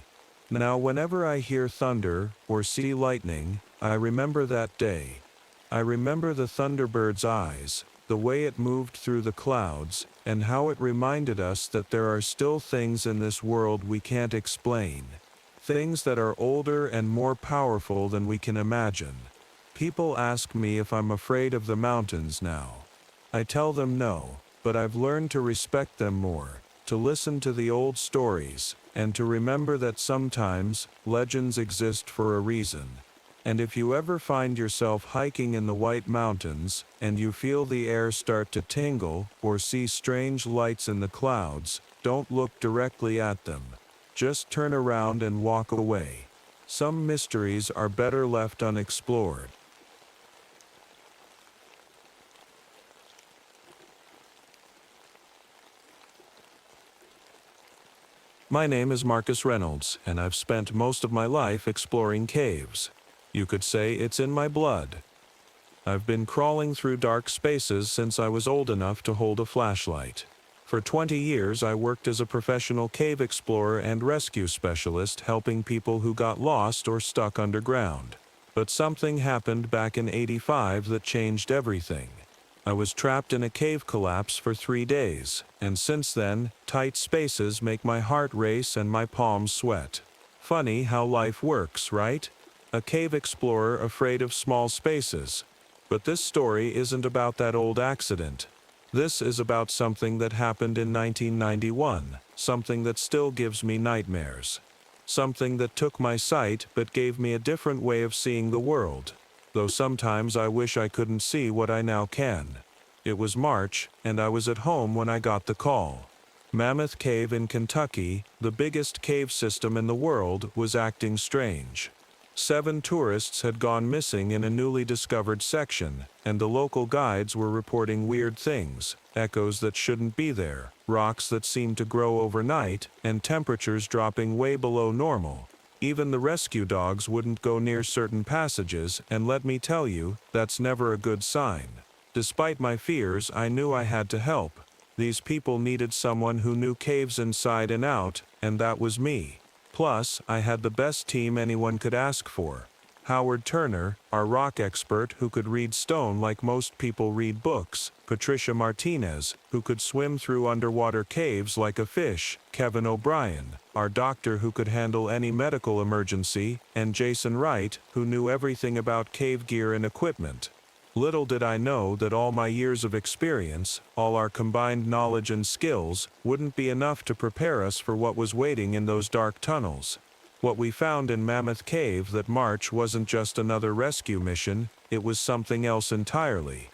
Now whenever I hear thunder or see lightning, I remember that day. I remember the thunderbird's eyes, the way it moved through the clouds, and how it reminded us that there are still things in this world we can't explain. Things that are older and more powerful than we can imagine. People ask me if I'm afraid of the mountains now. I tell them no, but I've learned to respect them more, to listen to the old stories, and to remember that sometimes legends exist for a reason. And if you ever find yourself hiking in the White Mountains, and you feel the air start to tingle, or see strange lights in the clouds, don't look directly at them. Just turn around and walk away. Some mysteries are better left unexplored. My name is Marcus Reynolds, and I've spent most of my life exploring caves. You could say it's in my blood. I've been crawling through dark spaces since I was old enough to hold a flashlight. For 20 years, I worked as a professional cave explorer and rescue specialist, helping people who got lost or stuck underground. But something happened back in '85 that changed everything. I was trapped in a cave collapse for 3 days, and since then, tight spaces make my heart race and my palms sweat. Funny how life works, right? A cave explorer afraid of small spaces. But this story isn't about that old accident. This is about something that happened in 1991, something that still gives me nightmares. Something that took my sight but gave me a different way of seeing the world. Though sometimes I wish I couldn't see what I now can. It was March, and I was at home when I got the call. Mammoth Cave in Kentucky, the biggest cave system in the world, was acting strange. 7 tourists had gone missing in a newly discovered section, and the local guides were reporting weird things, echoes that shouldn't be there, rocks that seemed to grow overnight, and temperatures dropping way below normal. Even the rescue dogs wouldn't go near certain passages, and let me tell you, that's never a good sign. Despite my fears, I knew I had to help. These people needed someone who knew caves inside and out, and that was me. Plus, I had the best team anyone could ask for. Howard Turner, our rock expert who could read stone like most people read books, Patricia Martinez, who could swim through underwater caves like a fish, Kevin O'Brien, our doctor who could handle any medical emergency, and Jason Wright, who knew everything about cave gear and equipment. Little did I know that all my years of experience, all our combined knowledge and skills, wouldn't be enough to prepare us for what was waiting in those dark tunnels. What we found in Mammoth Cave that March wasn't just another rescue mission, it was something else entirely.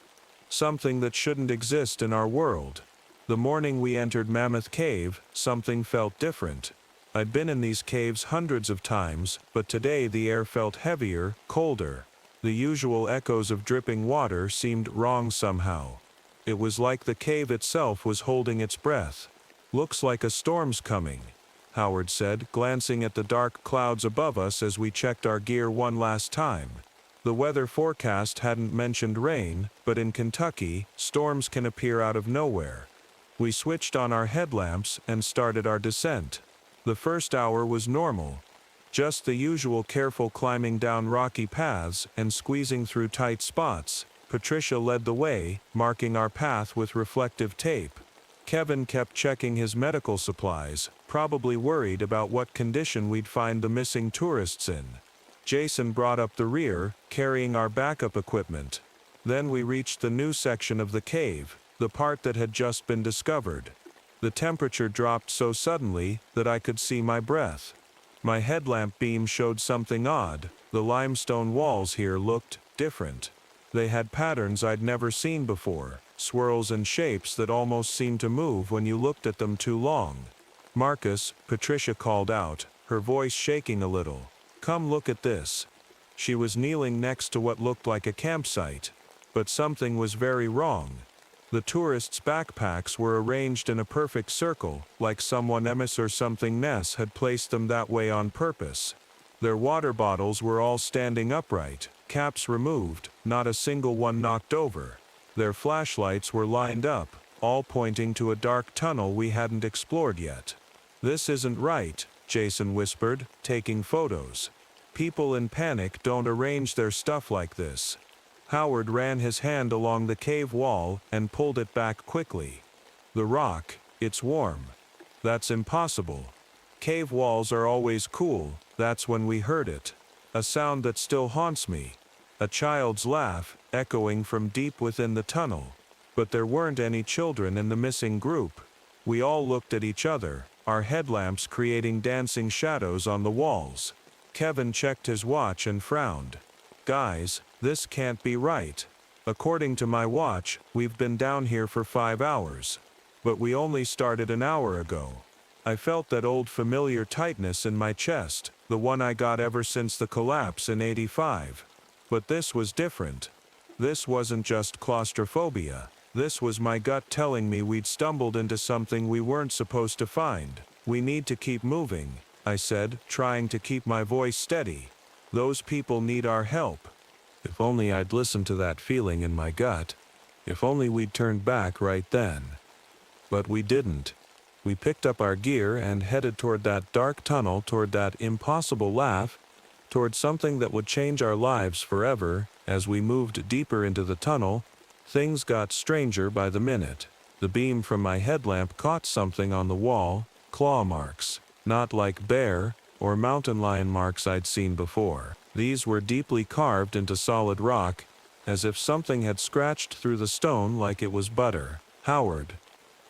Something that shouldn't exist in our world. The morning we entered Mammoth Cave, something felt different. I'd been in these caves hundreds of times, but today the air felt heavier, colder. The usual echoes of dripping water seemed wrong somehow. It was like the cave itself was holding its breath. "Looks like a storm's coming," Howard said, glancing at the dark clouds above us as we checked our gear one last time. The weather forecast hadn't mentioned rain, but in Kentucky, storms can appear out of nowhere. We switched on our headlamps and started our descent. The first hour was normal. Just the usual careful climbing down rocky paths and squeezing through tight spots. Patricia led the way, marking our path with reflective tape. Kevin kept checking his medical supplies, probably worried about what condition we'd find the missing tourists in. Jason brought up the rear, carrying our backup equipment. Then we reached the new section of the cave, the part that had just been discovered. The temperature dropped so suddenly that I could see my breath. My headlamp beam showed something odd. The limestone walls here looked different. They had patterns I'd never seen before, swirls and shapes that almost seemed to move when you looked at them too long. "Marcus," Patricia called out, her voice shaking a little. "Come look at this." She was kneeling next to what looked like a campsite. But something was very wrong. The tourists' backpacks were arranged in a perfect circle, like someone Emis or something Ness had placed them that way on purpose. Their water bottles were all standing upright, caps removed, not a single one knocked over. Their flashlights were lined up, all pointing to a dark tunnel we hadn't explored yet. "This isn't right," Jason whispered, taking photos. "People in panic don't arrange their stuff like this." Howard ran his hand along the cave wall and pulled it back quickly. "The rock, it's warm." "That's impossible. Cave walls are always cool." That's when we heard it. A sound that still haunts me. A child's laugh, echoing from deep within the tunnel. But there weren't any children in the missing group. We all looked at each other, our headlamps creating dancing shadows on the walls. Kevin checked his watch and frowned. "Guys, this can't be right. According to my watch, we've been down here for 5 hours. But we only started an hour ago." I felt that old familiar tightness in my chest, the one I got ever since the collapse in '85. But this was different. This wasn't just claustrophobia. This was my gut telling me we'd stumbled into something we weren't supposed to find. "We need to keep moving," I said, trying to keep my voice steady. "Those people need our help." If only I'd listened to that feeling in my gut. If only we'd turned back right then. But we didn't. We picked up our gear and headed toward that dark tunnel, toward that impossible laugh, toward something that would change our lives forever. As we moved deeper into the tunnel, things got stranger by the minute. The beam from my headlamp caught something on the wall, claw marks. Not like bear or mountain lion marks I'd seen before. These were deeply carved into solid rock, as if something had scratched through the stone like it was butter. "Howard,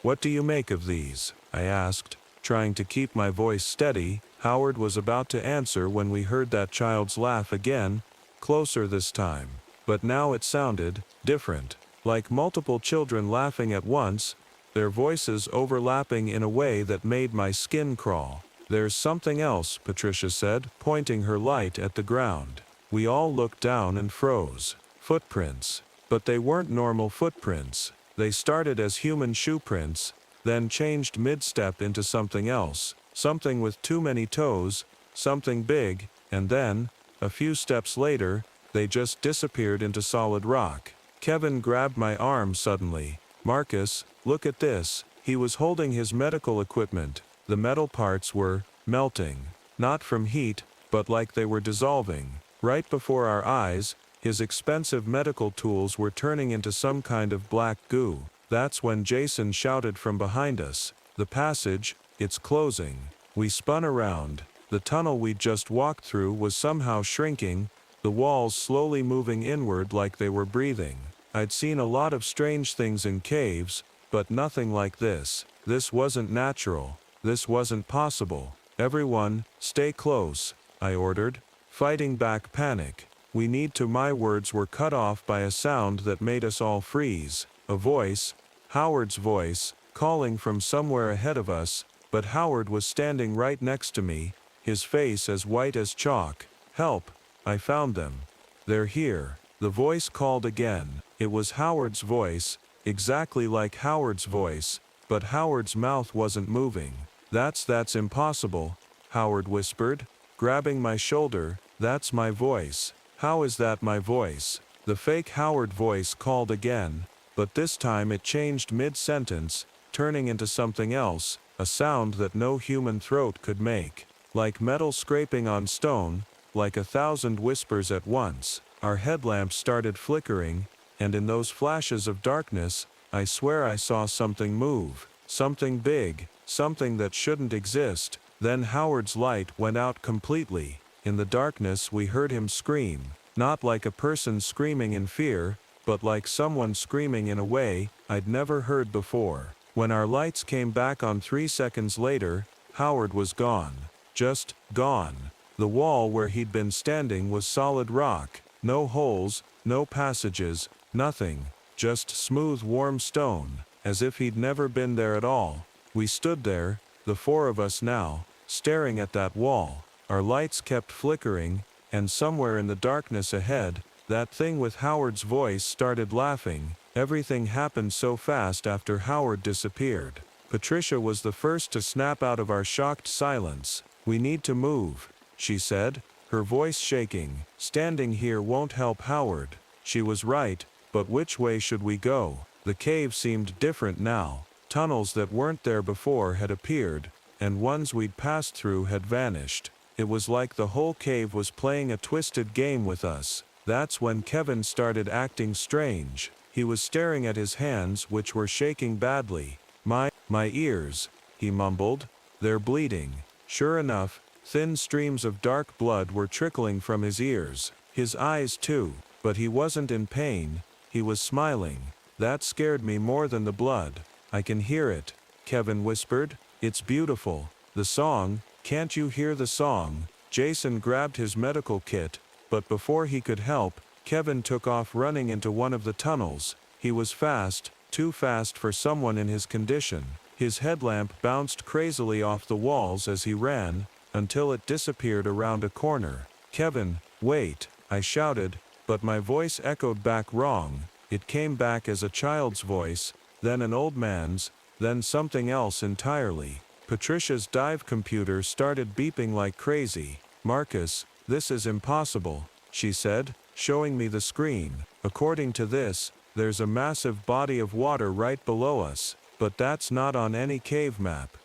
what do you make of these?" I asked, trying to keep my voice steady. Howard was about to answer when we heard that child's laugh again, closer this time. But now it sounded different, like multiple children laughing at once, their voices overlapping in a way that made my skin crawl. "There's something else," Patricia said, pointing her light at the ground. We all looked down and froze. Footprints. But they weren't normal footprints. They started as human shoe prints, then changed mid-step into something else, something with too many toes, something big, and then, a few steps later, they just disappeared into solid rock. Kevin grabbed my arm suddenly. "Marcus, look at this." He was holding his medical equipment. The metal parts were melting, not from heat, but like they were dissolving. Right before our eyes, his expensive medical tools were turning into some kind of black goo. That's when Jason shouted from behind us, "The passage, it's closing." We spun around. The tunnel we'd just walked through was somehow shrinking, the walls slowly moving inward like they were breathing. I'd seen a lot of strange things in caves, but nothing like this. This wasn't natural. This wasn't possible. "Everyone, stay close," I ordered, fighting back panic. "We need to." My words were cut off by a sound that made us all freeze. A voice, Howard's voice, calling from somewhere ahead of us, but Howard was standing right next to me, his face as white as chalk. "Help, I found them. They're here." The voice called again. It was Howard's voice, exactly like Howard's voice, but Howard's mouth wasn't moving. That's impossible," Howard whispered, grabbing my shoulder. "That's my voice." "How is that my voice?" The fake Howard voice called again, but this time it changed mid-sentence, turning into something else, a sound that no human throat could make. Like metal scraping on stone, like 1,000 whispers at once. Our headlamps started flickering, and in those flashes of darkness, I swear I saw something move. Something big, something that shouldn't exist. Then Howard's light went out completely. In the darkness we heard him scream, not like a person screaming in fear, but like someone screaming in a way I'd never heard before. When our lights came back on 3 seconds later, Howard was gone. Just gone. The wall where he'd been standing was solid rock. No holes, no passages, nothing. Just smooth warm stone, as if he'd never been there at all. We stood there, the 4 of us now, staring at that wall. Our lights kept flickering, and somewhere in the darkness ahead, that thing with Howard's voice started laughing. Everything happened so fast after Howard disappeared. Patricia was the first to snap out of our shocked silence. "We need to move," she said, her voice shaking. "Standing here won't help Howard." She was right, but which way should we go? The cave seemed different now. Tunnels that weren't there before had appeared, and ones we'd passed through had vanished. It was like the whole cave was playing a twisted game with us. That's when Kevin started acting strange. He was staring at his hands, which were shaking badly. My ears," he mumbled. "They're bleeding." Sure enough, thin streams of dark blood were trickling from his ears. His eyes too. But he wasn't in pain, he was smiling. That scared me more than the blood. "I can hear it," Kevin whispered. "It's beautiful. The song, can't you hear the song?" Jason grabbed his medical kit, but before he could help, Kevin took off running into one of the tunnels. He was fast, too fast for someone in his condition. His headlamp bounced crazily off the walls as he ran, until it disappeared around a corner. "Kevin, wait," I shouted, but my voice echoed back wrong. It came back as a child's voice, then an old man's, then something else entirely. Patricia's dive computer started beeping like crazy. "Marcus, this is impossible," she said, showing me the screen. "According to this, there's a massive body of water right below us, but that's not on any cave map."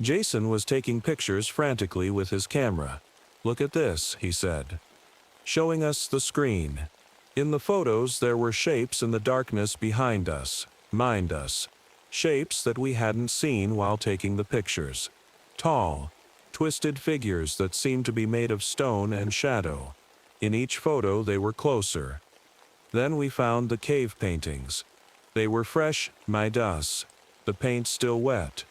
Jason was taking pictures frantically with his camera. "Look at this," he said, showing us the screen. In the photos there were shapes in the darkness behind us. Mind us. Shapes that we hadn't seen while taking the pictures. Tall, twisted figures that seemed to be made of stone and shadow. In each photo they were closer. Then we found the cave paintings. They were fresh, mind us. The paint still wet.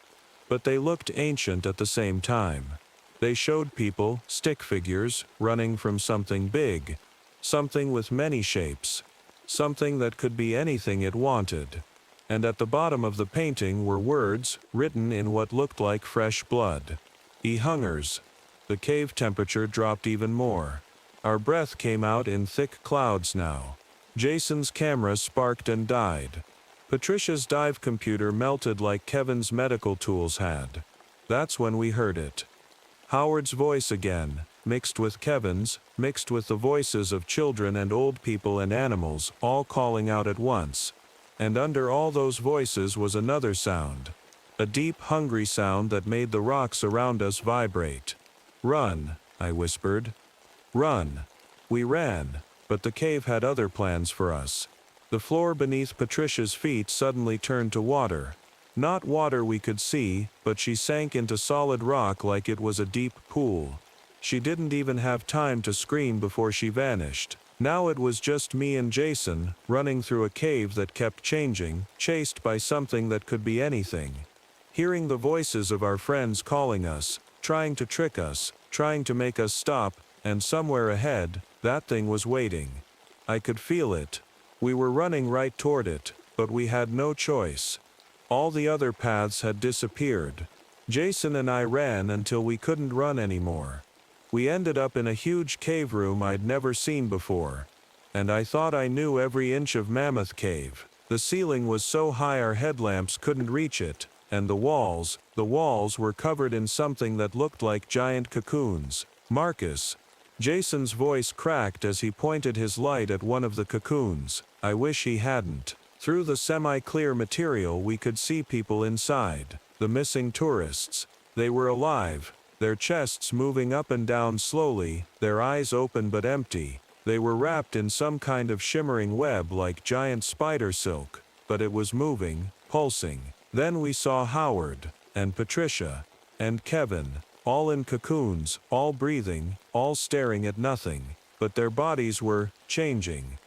But they looked ancient at the same time. They showed people, stick figures, running from something big. Something with many shapes. Something that could be anything it wanted. And at the bottom of the painting were words, written in what looked like fresh blood. "E-hungers." The cave temperature dropped even more. Our breath came out in thick clouds now. Jason's camera sparked and died. Patricia's dive computer melted like Kevin's medical tools had. That's when we heard it. Howard's voice again, mixed with Kevin's, mixed with the voices of children and old people and animals, all calling out at once. And under all those voices was another sound. A deep, hungry sound that made the rocks around us vibrate. "Run," I whispered. "Run." We ran, but the cave had other plans for us. The floor beneath Patricia's feet suddenly turned to water. Not water we could see, but she sank into solid rock like it was a deep pool. She didn't even have time to scream before she vanished. Now it was just me and Jason, running through a cave that kept changing, chased by something that could be anything. Hearing the voices of our friends calling us, trying to trick us, trying to make us stop, and somewhere ahead, that thing was waiting. I could feel it. We were running right toward it, but we had no choice. All the other paths had disappeared. Jason and I ran until we couldn't run anymore. We ended up in a huge cave room I'd never seen before. And I thought I knew every inch of Mammoth Cave. The ceiling was so high our headlamps couldn't reach it, and the walls were covered in something that looked like giant cocoons. "Marcus." Jason's voice cracked as he pointed his light at one of the cocoons. I wish he hadn't. Through the semi-clear material we could see people inside. The missing tourists. They were alive, their chests moving up and down slowly, their eyes open but empty. They were wrapped in some kind of shimmering web like giant spider silk, but it was moving, pulsing. Then we saw Howard, and Patricia, and Kevin, all in cocoons, all breathing, all staring at nothing. But their bodies were changing.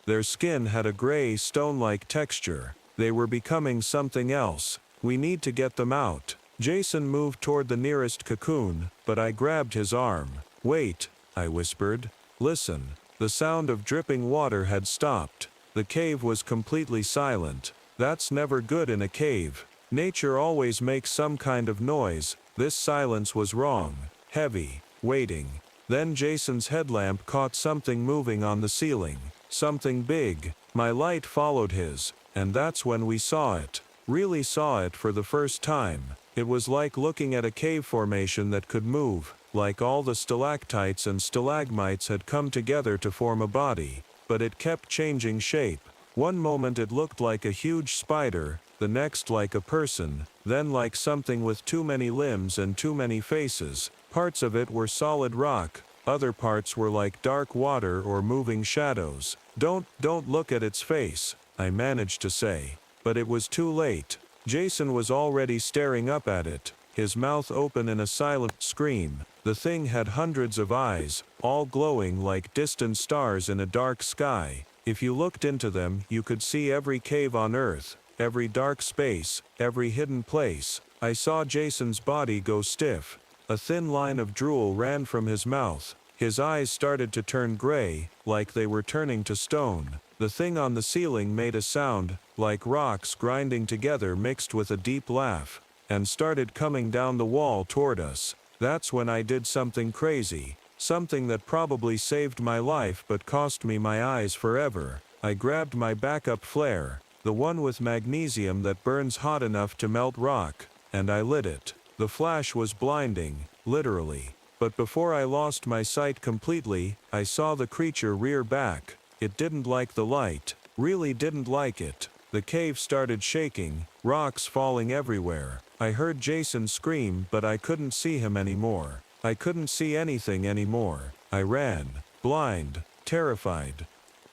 Their skin had a gray, stone-like texture. They were becoming something else. "We need to get them out." Jason moved toward the nearest cocoon, but I grabbed his arm. "Wait," I whispered. "Listen." The sound of dripping water had stopped. The cave was completely silent. That's never good in a cave. Nature always makes some kind of noise. This silence was wrong. Heavy. Waiting. Then Jason's headlamp caught something moving on the ceiling. Something big. My light followed his, and that's when we saw it. Really saw it for the first time. It was like looking at a cave formation that could move, like all the stalactites and stalagmites had come together to form a body, but it kept changing shape. One moment it looked like a huge spider, the next like a person, then like something with too many limbs and too many faces. Parts of it were solid rock, other parts were like dark water or moving shadows. Don't look at its face, I managed to say. But it was too late. Jason was already staring up at it, his mouth open in a silent scream. The thing had hundreds of eyes, all glowing like distant stars in a dark sky. If you looked into them, you could see every cave on Earth, every dark space, every hidden place. I saw Jason's body go stiff. A thin line of drool ran from his mouth. His eyes started to turn gray, like they were turning to stone. The thing on the ceiling made a sound, like rocks grinding together mixed with a deep laugh, and started coming down the wall toward us. That's when I did something crazy. Something that probably saved my life but cost me my eyes forever. I grabbed my backup flare, the one with magnesium that burns hot enough to melt rock, and I lit it. The flash was blinding, literally. But before I lost my sight completely, I saw the creature rear back. It didn't like the light, really didn't like it. The cave started shaking, rocks falling everywhere. I heard Jason scream, but I couldn't see him anymore. I couldn't see anything anymore. I ran, blind, terrified,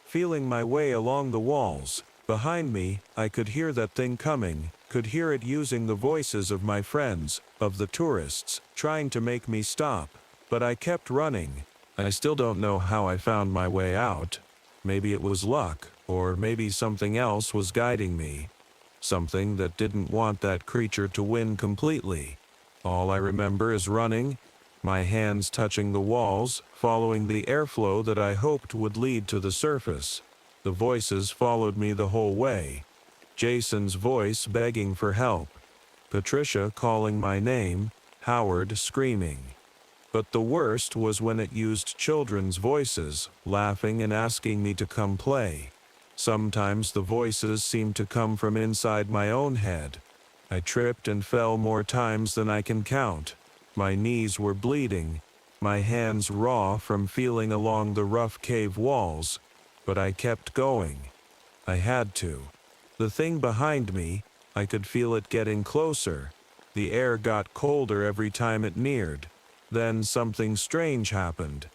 feeling my way along the walls. Behind me, I could hear that thing coming, could hear it using the voices of my friends, of the tourists, trying to make me stop. But I kept running. I still don't know how I found my way out. Maybe it was luck, or maybe something else was guiding me. Something that didn't want that creature to win completely. All I remember is running, my hands touching the walls, following the airflow that I hoped would lead to the surface. The voices followed me the whole way. Jason's voice begging for help. Patricia calling my name, Howard screaming. But the worst was when it used children's voices, laughing and asking me to come play. Sometimes the voices seemed to come from inside my own head. I tripped and fell more times than I can count. My knees were bleeding, my hands raw from feeling along the rough cave walls, but I kept going. I had to. The thing behind me, I could feel it getting closer. The air got colder every time it neared. Then something strange happened.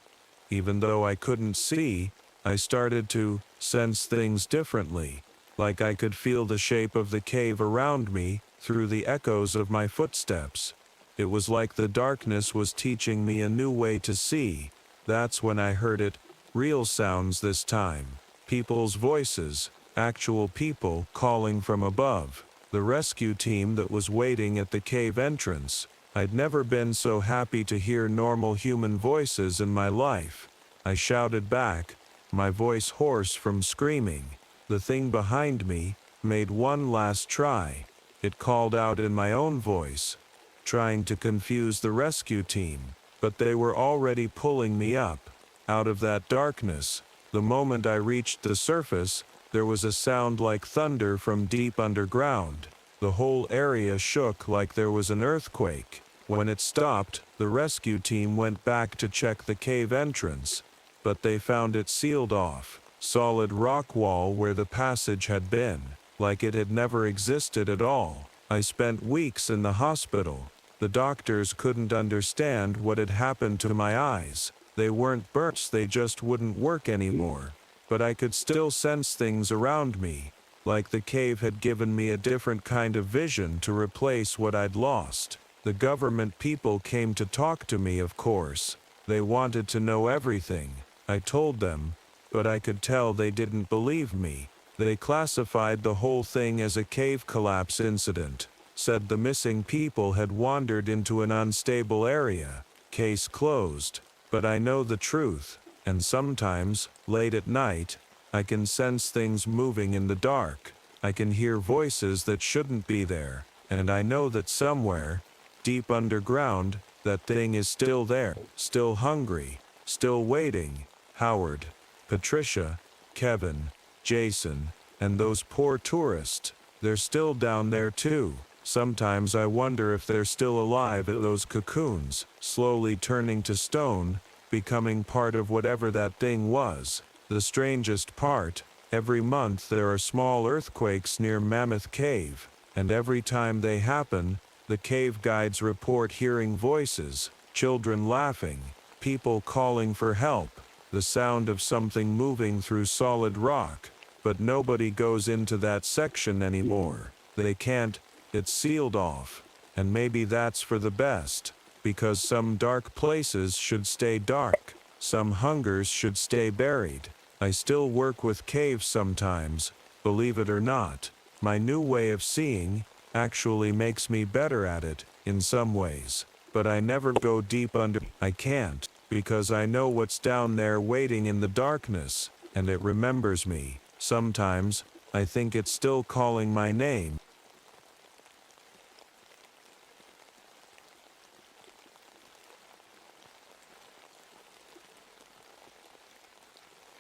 Even though I couldn't see, I started to sense things differently, like I could feel the shape of the cave around me through the echoes of my footsteps. It was like the darkness was teaching me a new way to see. That's when I heard it, real sounds this time. People's voices, actual people calling from above. The rescue team that was waiting at the cave entrance. I'd never been so happy to hear normal human voices in my life. I shouted back, my voice hoarse from screaming. The thing behind me made one last try. It called out in my own voice, trying to confuse the rescue team, but they were already pulling me up, out of that darkness. The moment I reached the surface, there was a sound like thunder from deep underground. The whole area shook like there was an earthquake. When it stopped, the rescue team went back to check the cave entrance, but they found it sealed off. Solid rock wall where the passage had been, like it had never existed at all. I spent weeks in the hospital. The doctors couldn't understand what had happened to my eyes. They weren't burnt, they just wouldn't work anymore. But I could still sense things around me, like the cave had given me a different kind of vision to replace what I'd lost. The government people came to talk to me, of course. They wanted to know everything. I told them, but I could tell they didn't believe me. They classified the whole thing as a cave collapse incident, said the missing people had wandered into an unstable area. Case closed. But I know the truth, and sometimes, late at night, I can sense things moving in the dark. I can hear voices that shouldn't be there, and I know that somewhere, deep underground, that thing is still there, still hungry. Still waiting. Howard, Patricia, Kevin, Jason, and those poor tourists. They're still down there too. Sometimes I wonder if they're still alive in those cocoons, slowly turning to stone, becoming part of whatever that thing was. The strangest part, every month there are small earthquakes near Mammoth Cave, and every time they happen, the cave guides report hearing voices, children laughing, people calling for help, the sound of something moving through solid rock. But nobody goes into that section anymore. They can't, it's sealed off. And maybe that's for the best, because some dark places should stay dark, some hungers should stay buried. I still work with caves sometimes, believe it or not. My new way of seeing actually makes me better at it, in some ways. But I never go deep under. I can't, because I know what's down there waiting in the darkness, and it remembers me. Sometimes, I think it's still calling my name.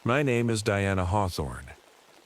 My name is Diana Hawthorne,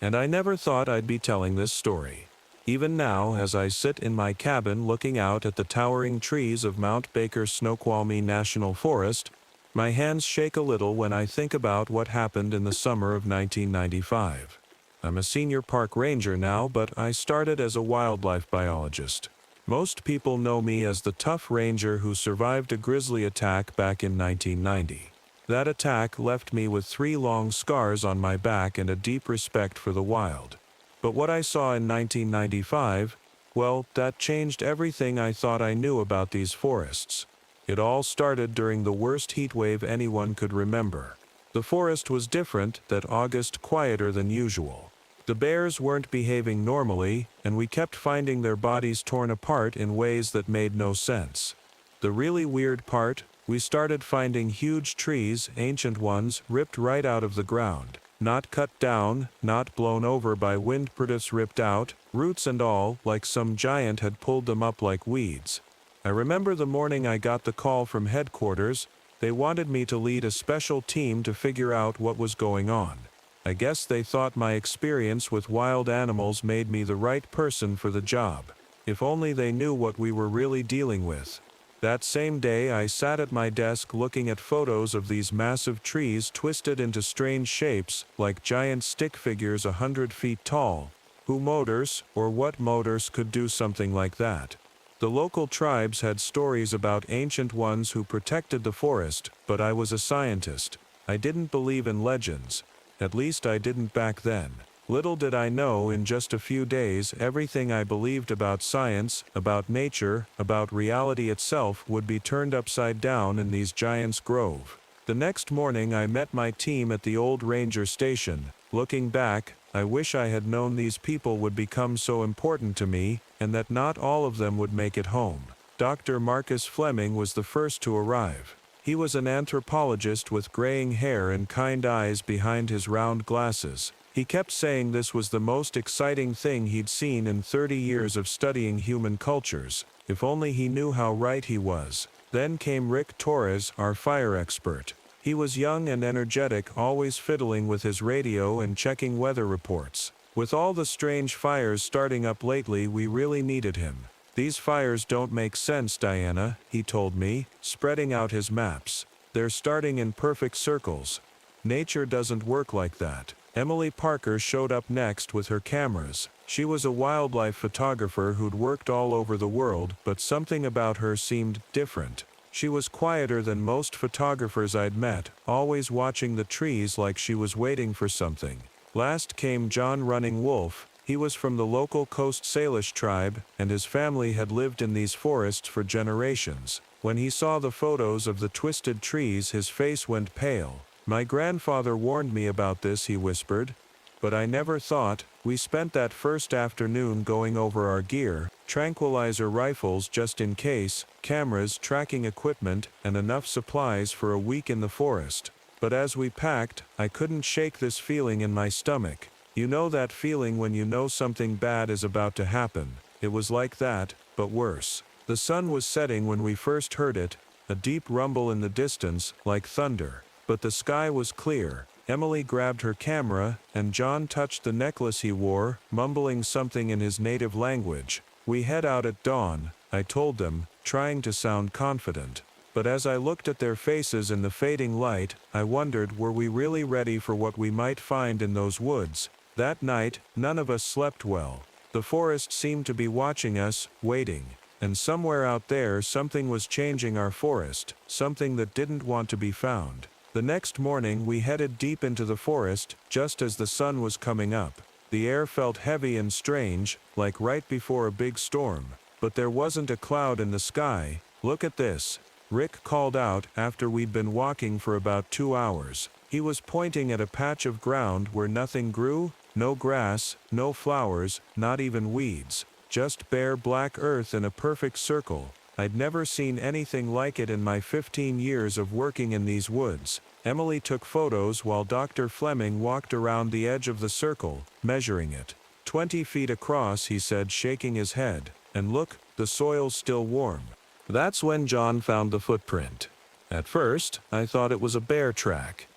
and I never thought I'd be telling this story. Even now, as I sit in my cabin looking out at the towering trees of Mount Baker Snoqualmie National Forest, my hands shake a little when I think about what happened in the summer of 1995. I'm a senior park ranger now, but I started as a wildlife biologist. Most people know me as the tough ranger who survived a grizzly attack back in 1990. That attack left me with 3 long scars on my back and a deep respect for the wild. But what I saw in 1995, well, that changed everything I thought I knew about these forests. It all started during the worst heat wave anyone could remember. The forest was different, that August quieter than usual. The bears weren't behaving normally, and we kept finding their bodies torn apart in ways that made no sense. The really weird part, we started finding huge trees, ancient ones, ripped right out of the ground. Not cut down, not blown over by wind, products ripped out, roots and all, like some giant had pulled them up like weeds. I remember the morning I got the call from headquarters. They wanted me to lead a special team to figure out what was going on. I guess they thought my experience with wild animals made me the right person for the job. If only they knew what we were really dealing with. That same day I sat at my desk looking at photos of these massive trees twisted into strange shapes, like giant stick figures 100 feet tall. Who motors, or what motors could do something like that? The local tribes had stories about ancient ones who protected the forest, but I was a scientist. I didn't believe in legends. At least I didn't back then. Little did I know, in just a few days, everything I believed about science, about nature, about reality itself would be turned upside down in these giants' grove. The next morning I met my team at the old ranger station. Looking back, I wish I had known these people would become so important to me, and that not all of them would make it home. Dr. Marcus Fleming was the first to arrive. He was an anthropologist with graying hair and kind eyes behind his round glasses. He kept saying this was the most exciting thing he'd seen in 30 years of studying human cultures. If only he knew how right he was. Then came Rick Torres, our fire expert. He was young and energetic, always fiddling with his radio and checking weather reports. With all the strange fires starting up lately, we really needed him. These fires don't make sense, Diana, he told me, spreading out his maps. They're starting in perfect circles. Nature doesn't work like that. Emily Parker showed up next with her cameras. She was a wildlife photographer who'd worked all over the world, but something about her seemed different. She was quieter than most photographers I'd met, always watching the trees like she was waiting for something. Last came John Running Wolf. He was from the local Coast Salish tribe, and his family had lived in these forests for generations. When he saw the photos of the twisted trees, his face went pale. "My grandfather warned me about this," he whispered. "But I never thought." We spent that first afternoon going over our gear, tranquilizer rifles just in case, cameras, tracking equipment, and enough supplies for a week in the forest. But as we packed, I couldn't shake this feeling in my stomach. You know that feeling when you know something bad is about to happen. It was like that, but worse. The sun was setting when we first heard it, a deep rumble in the distance, like thunder. but the sky was clear. Emily grabbed her camera, and John touched the necklace he wore, mumbling something in his native language. "We head out at dawn," I told them, trying to sound confident. But as I looked at their faces in the fading light, I wondered, were we really ready for what we might find in those woods? That night, none of us slept well. The forest seemed to be watching us, waiting. And somewhere out there something was changing our forest, something that didn't want to be found. The next morning we headed deep into the forest, just as the sun was coming up. The air felt heavy and strange, like right before a big storm. But there wasn't a cloud in the sky. "Look at this," Rick called out after we'd been walking for about 2 hours. He was pointing at a patch of ground where nothing grew, no grass, no flowers, not even weeds. Just bare black earth in a perfect circle. I'd never seen anything like it in my 15 years of working in these woods. Emily took photos while Dr. Fleming walked around the edge of the circle, measuring it. 20 feet across, he said, shaking his head. "And look, the soil's still warm." That's when John found the footprint. At first, I thought it was a bear track.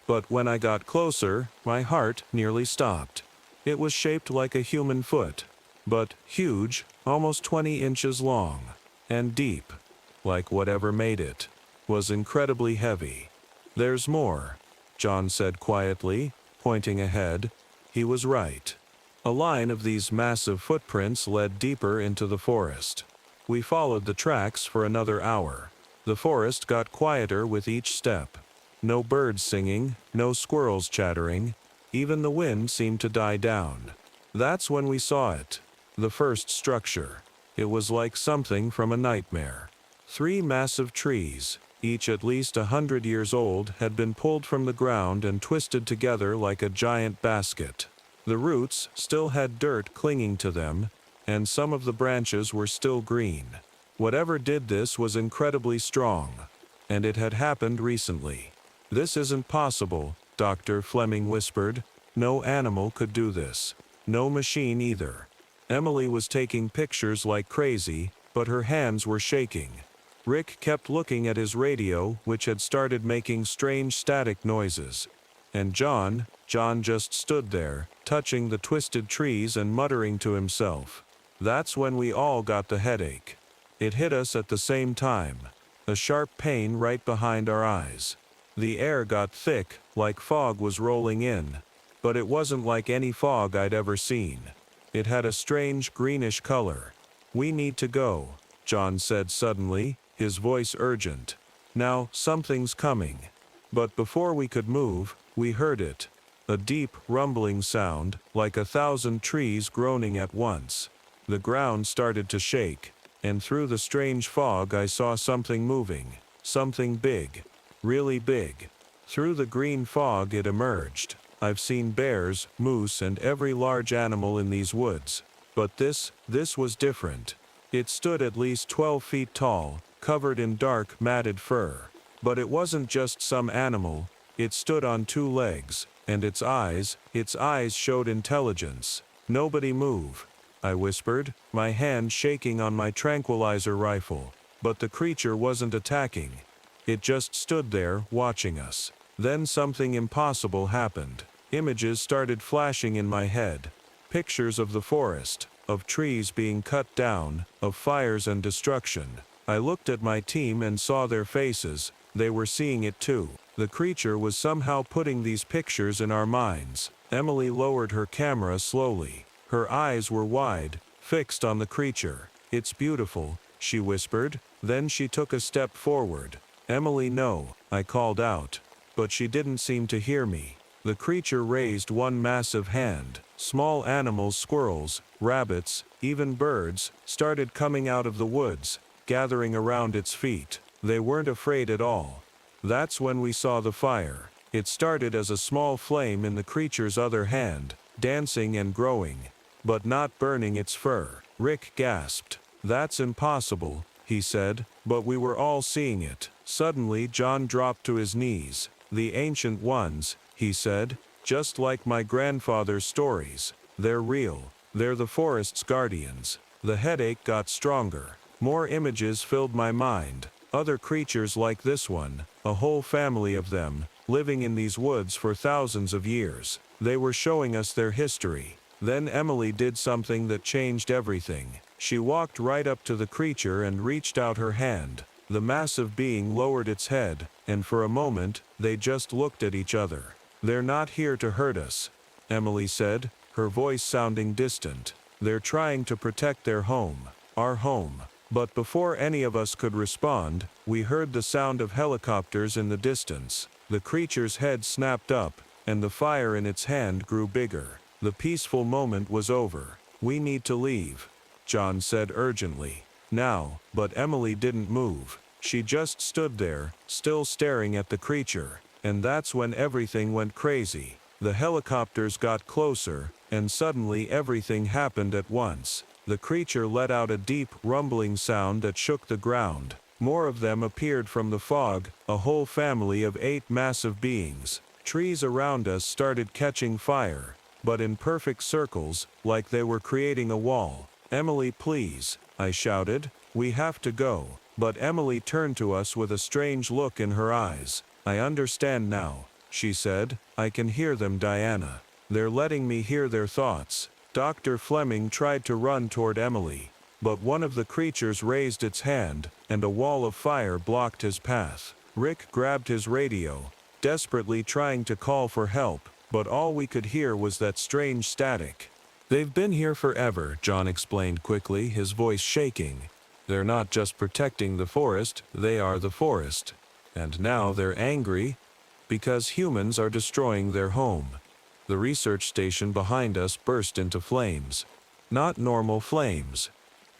But when I got closer, my heart nearly stopped. It was shaped like a human foot, but huge, almost 20 inches long, and deep, like whatever made it, was incredibly heavy. "There's more," John said quietly, pointing ahead. He was right. A line of these massive footprints led deeper into the forest. We followed the tracks for another hour. The forest got quieter with each step. No birds singing, no squirrels chattering. Even the wind seemed to die down. That's when we saw it. The first structure. It was like something from a nightmare. 3 massive trees, each at least 100 years old, had been pulled from the ground and twisted together like a giant basket. The roots still had dirt clinging to them, and some of the branches were still green. Whatever did this was incredibly strong, and it had happened recently. "This isn't possible," Dr. Fleming whispered. "No animal could do this. No machine either." Emily was taking pictures like crazy, but her hands were shaking. Rick kept looking at his radio, which had started making strange static noises. And John just stood there, touching the twisted trees and muttering to himself. That's when we all got the headache. It hit us at the same time. A sharp pain right behind our eyes. The air got thick, like fog was rolling in. But it wasn't like any fog I'd ever seen. It had a strange greenish color. "We need to go," John said suddenly, his voice urgent. "Now, something's coming." But before we could move, we heard it. A deep, rumbling sound, like 1,000 trees groaning at once. The ground started to shake, and through the strange fog I saw something moving. Something big. Really big. Through the green fog it emerged. I've seen bears, moose, and every large animal in these woods. But this was different. It stood at least 12 feet tall, covered in dark, matted fur. But it wasn't just some animal. It stood on 2 legs, and its eyes showed intelligence. "Nobody move," I whispered, my hand shaking on my tranquilizer rifle. But the creature wasn't attacking. It just stood there, watching us. Then something impossible happened. Images started flashing in my head. Pictures of the forest, of trees being cut down, of fires and destruction. I looked at my team and saw their faces. They were seeing it too. The creature was somehow putting these pictures in our minds. Emily lowered her camera slowly. Her eyes were wide, fixed on the creature. "It's beautiful," she whispered. Then she took a step forward. "Emily, no," I called out. But she didn't seem to hear me. The creature raised one massive hand. Small animals, squirrels, rabbits, even birds, started coming out of the woods, gathering around its feet. They weren't afraid at all. That's when we saw the fire. It started as a small flame in the creature's other hand, dancing and growing, but not burning its fur. Rick gasped. "That's impossible," he said, but we were all seeing it. Suddenly John dropped to his knees. "The ancient ones," he said, "just like my grandfather's stories. They're real. They're the forest's guardians." The headache got stronger. More images filled my mind. Other creatures like this one, a whole family of them, living in these woods for thousands of years. They were showing us their history. Then Emily did something that changed everything. She walked right up to the creature and reached out her hand. The massive being lowered its head, and for a moment, they just looked at each other. "They're not here to hurt us," Emily said, her voice sounding distant. "They're trying to protect their home, our home." But before any of us could respond, we heard the sound of helicopters in the distance. The creature's head snapped up, and the fire in its hand grew bigger. The peaceful moment was over. "We need to leave," John said urgently. "Now," but Emily didn't move. She just stood there, still staring at the creature. And that's when everything went crazy. The helicopters got closer, and suddenly everything happened at once. The creature let out a deep, rumbling sound that shook the ground. More of them appeared from the fog, a whole family of 8 massive beings. Trees around us started catching fire, but in perfect circles, like they were creating a wall. "Emily, please," I shouted. "We have to go." But Emily turned to us with a strange look in her eyes. "I understand now," she said. "I can hear them, Diana. They're letting me hear their thoughts." Dr. Fleming tried to run toward Emily, but one of the creatures raised its hand, and a wall of fire blocked his path. Rick grabbed his radio, desperately trying to call for help, but all we could hear was that strange static. "They've been here forever," John explained quickly, his voice shaking. "They're not just protecting the forest, they are the forest. And now they're angry because humans are destroying their home." The research station behind us burst into flames. Not normal flames.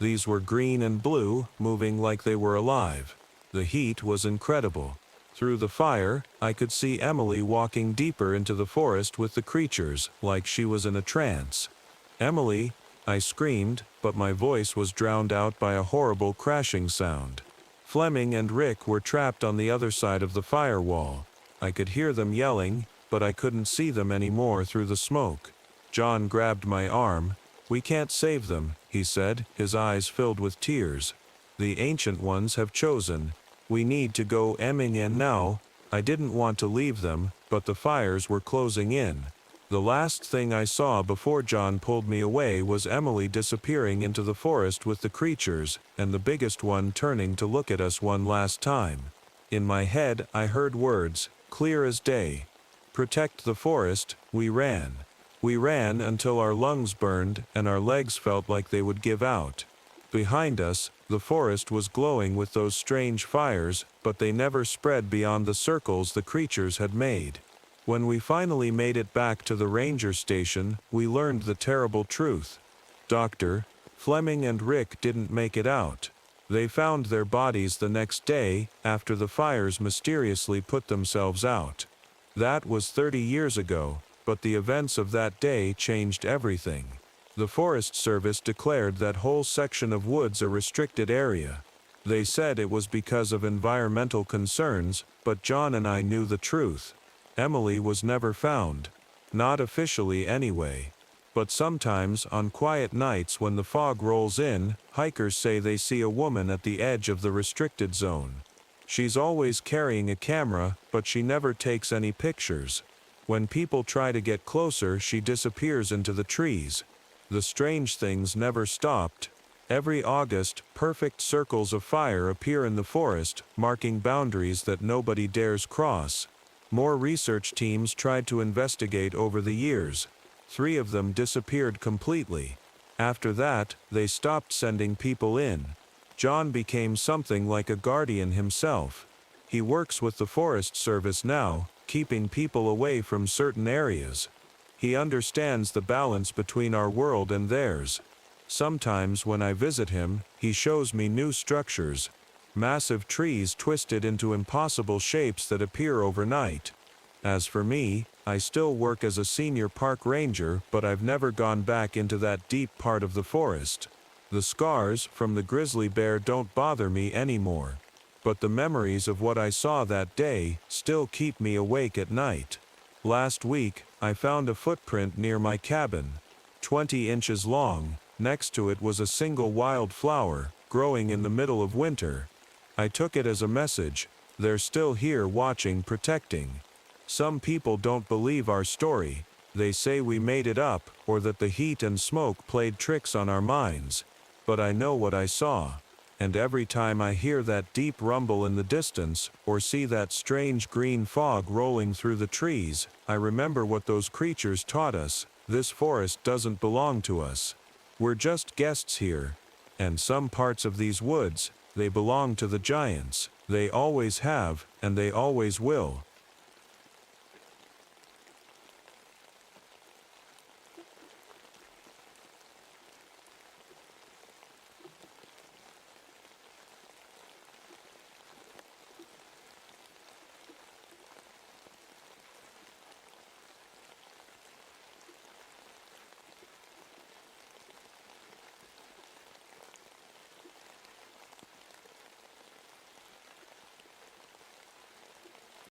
These were green and blue, moving like they were alive. The heat was incredible. Through the fire, I could see Emily walking deeper into the forest with the creatures, like she was in a trance. "Emily!" I screamed, but my voice was drowned out by a horrible crashing sound. Fleming and Rick were trapped on the other side of the firewall. I could hear them yelling, but I couldn't see them anymore through the smoke. John grabbed my arm. "We can't save them," he said, his eyes filled with tears. "The Ancient Ones have chosen. We need to go emming in now." I didn't want to leave them, but the fires were closing in. The last thing I saw before John pulled me away was Emily disappearing into the forest with the creatures, and the biggest one turning to look at us one last time. In my head, I heard words, clear as day. "Protect the forest." We ran. We ran until our lungs burned and our legs felt like they would give out. Behind us, the forest was glowing with those strange fires, but they never spread beyond the circles the creatures had made. When we finally made it back to the ranger station, we learned the terrible truth. Dr. Fleming and Rick didn't make it out. They found their bodies the next day, after the fires mysteriously put themselves out. That was 30 years ago, but the events of that day changed everything. The Forest Service declared that whole section of woods a restricted area. They said it was because of environmental concerns, but John and I knew the truth. Emily was never found. Not officially anyway. But sometimes, on quiet nights when the fog rolls in, hikers say they see a woman at the edge of the restricted zone. She's always carrying a camera, but she never takes any pictures. When people try to get closer, she disappears into the trees. The strange things never stopped. Every August, perfect circles of fire appear in the forest, marking boundaries that nobody dares cross. More research teams tried to investigate over the years. 3 of them disappeared completely. After that, they stopped sending people in. John became something like a guardian himself. He works with the Forest Service now, keeping people away from certain areas. He understands the balance between our world and theirs. Sometimes when I visit him, he shows me new structures. Massive trees twisted into impossible shapes that appear overnight. As for me, I still work as a senior park ranger, but I've never gone back into that deep part of the forest. The scars from the grizzly bear don't bother me anymore. But the memories of what I saw that day still keep me awake at night. Last week, I found a footprint near my cabin. 20 inches long. Next to it was a single wild flower, growing in the middle of winter. I took it as a message. They're still here watching, protecting. Some people don't believe our story. They say we made it up, or that the heat and smoke played tricks on our minds. But I know what I saw. And every time I hear that deep rumble in the distance, or see that strange green fog rolling through the trees, I remember what those creatures taught us. This forest doesn't belong to us. We're just guests here. And some parts of these woods, they belong to the giants. They always have, and they always will.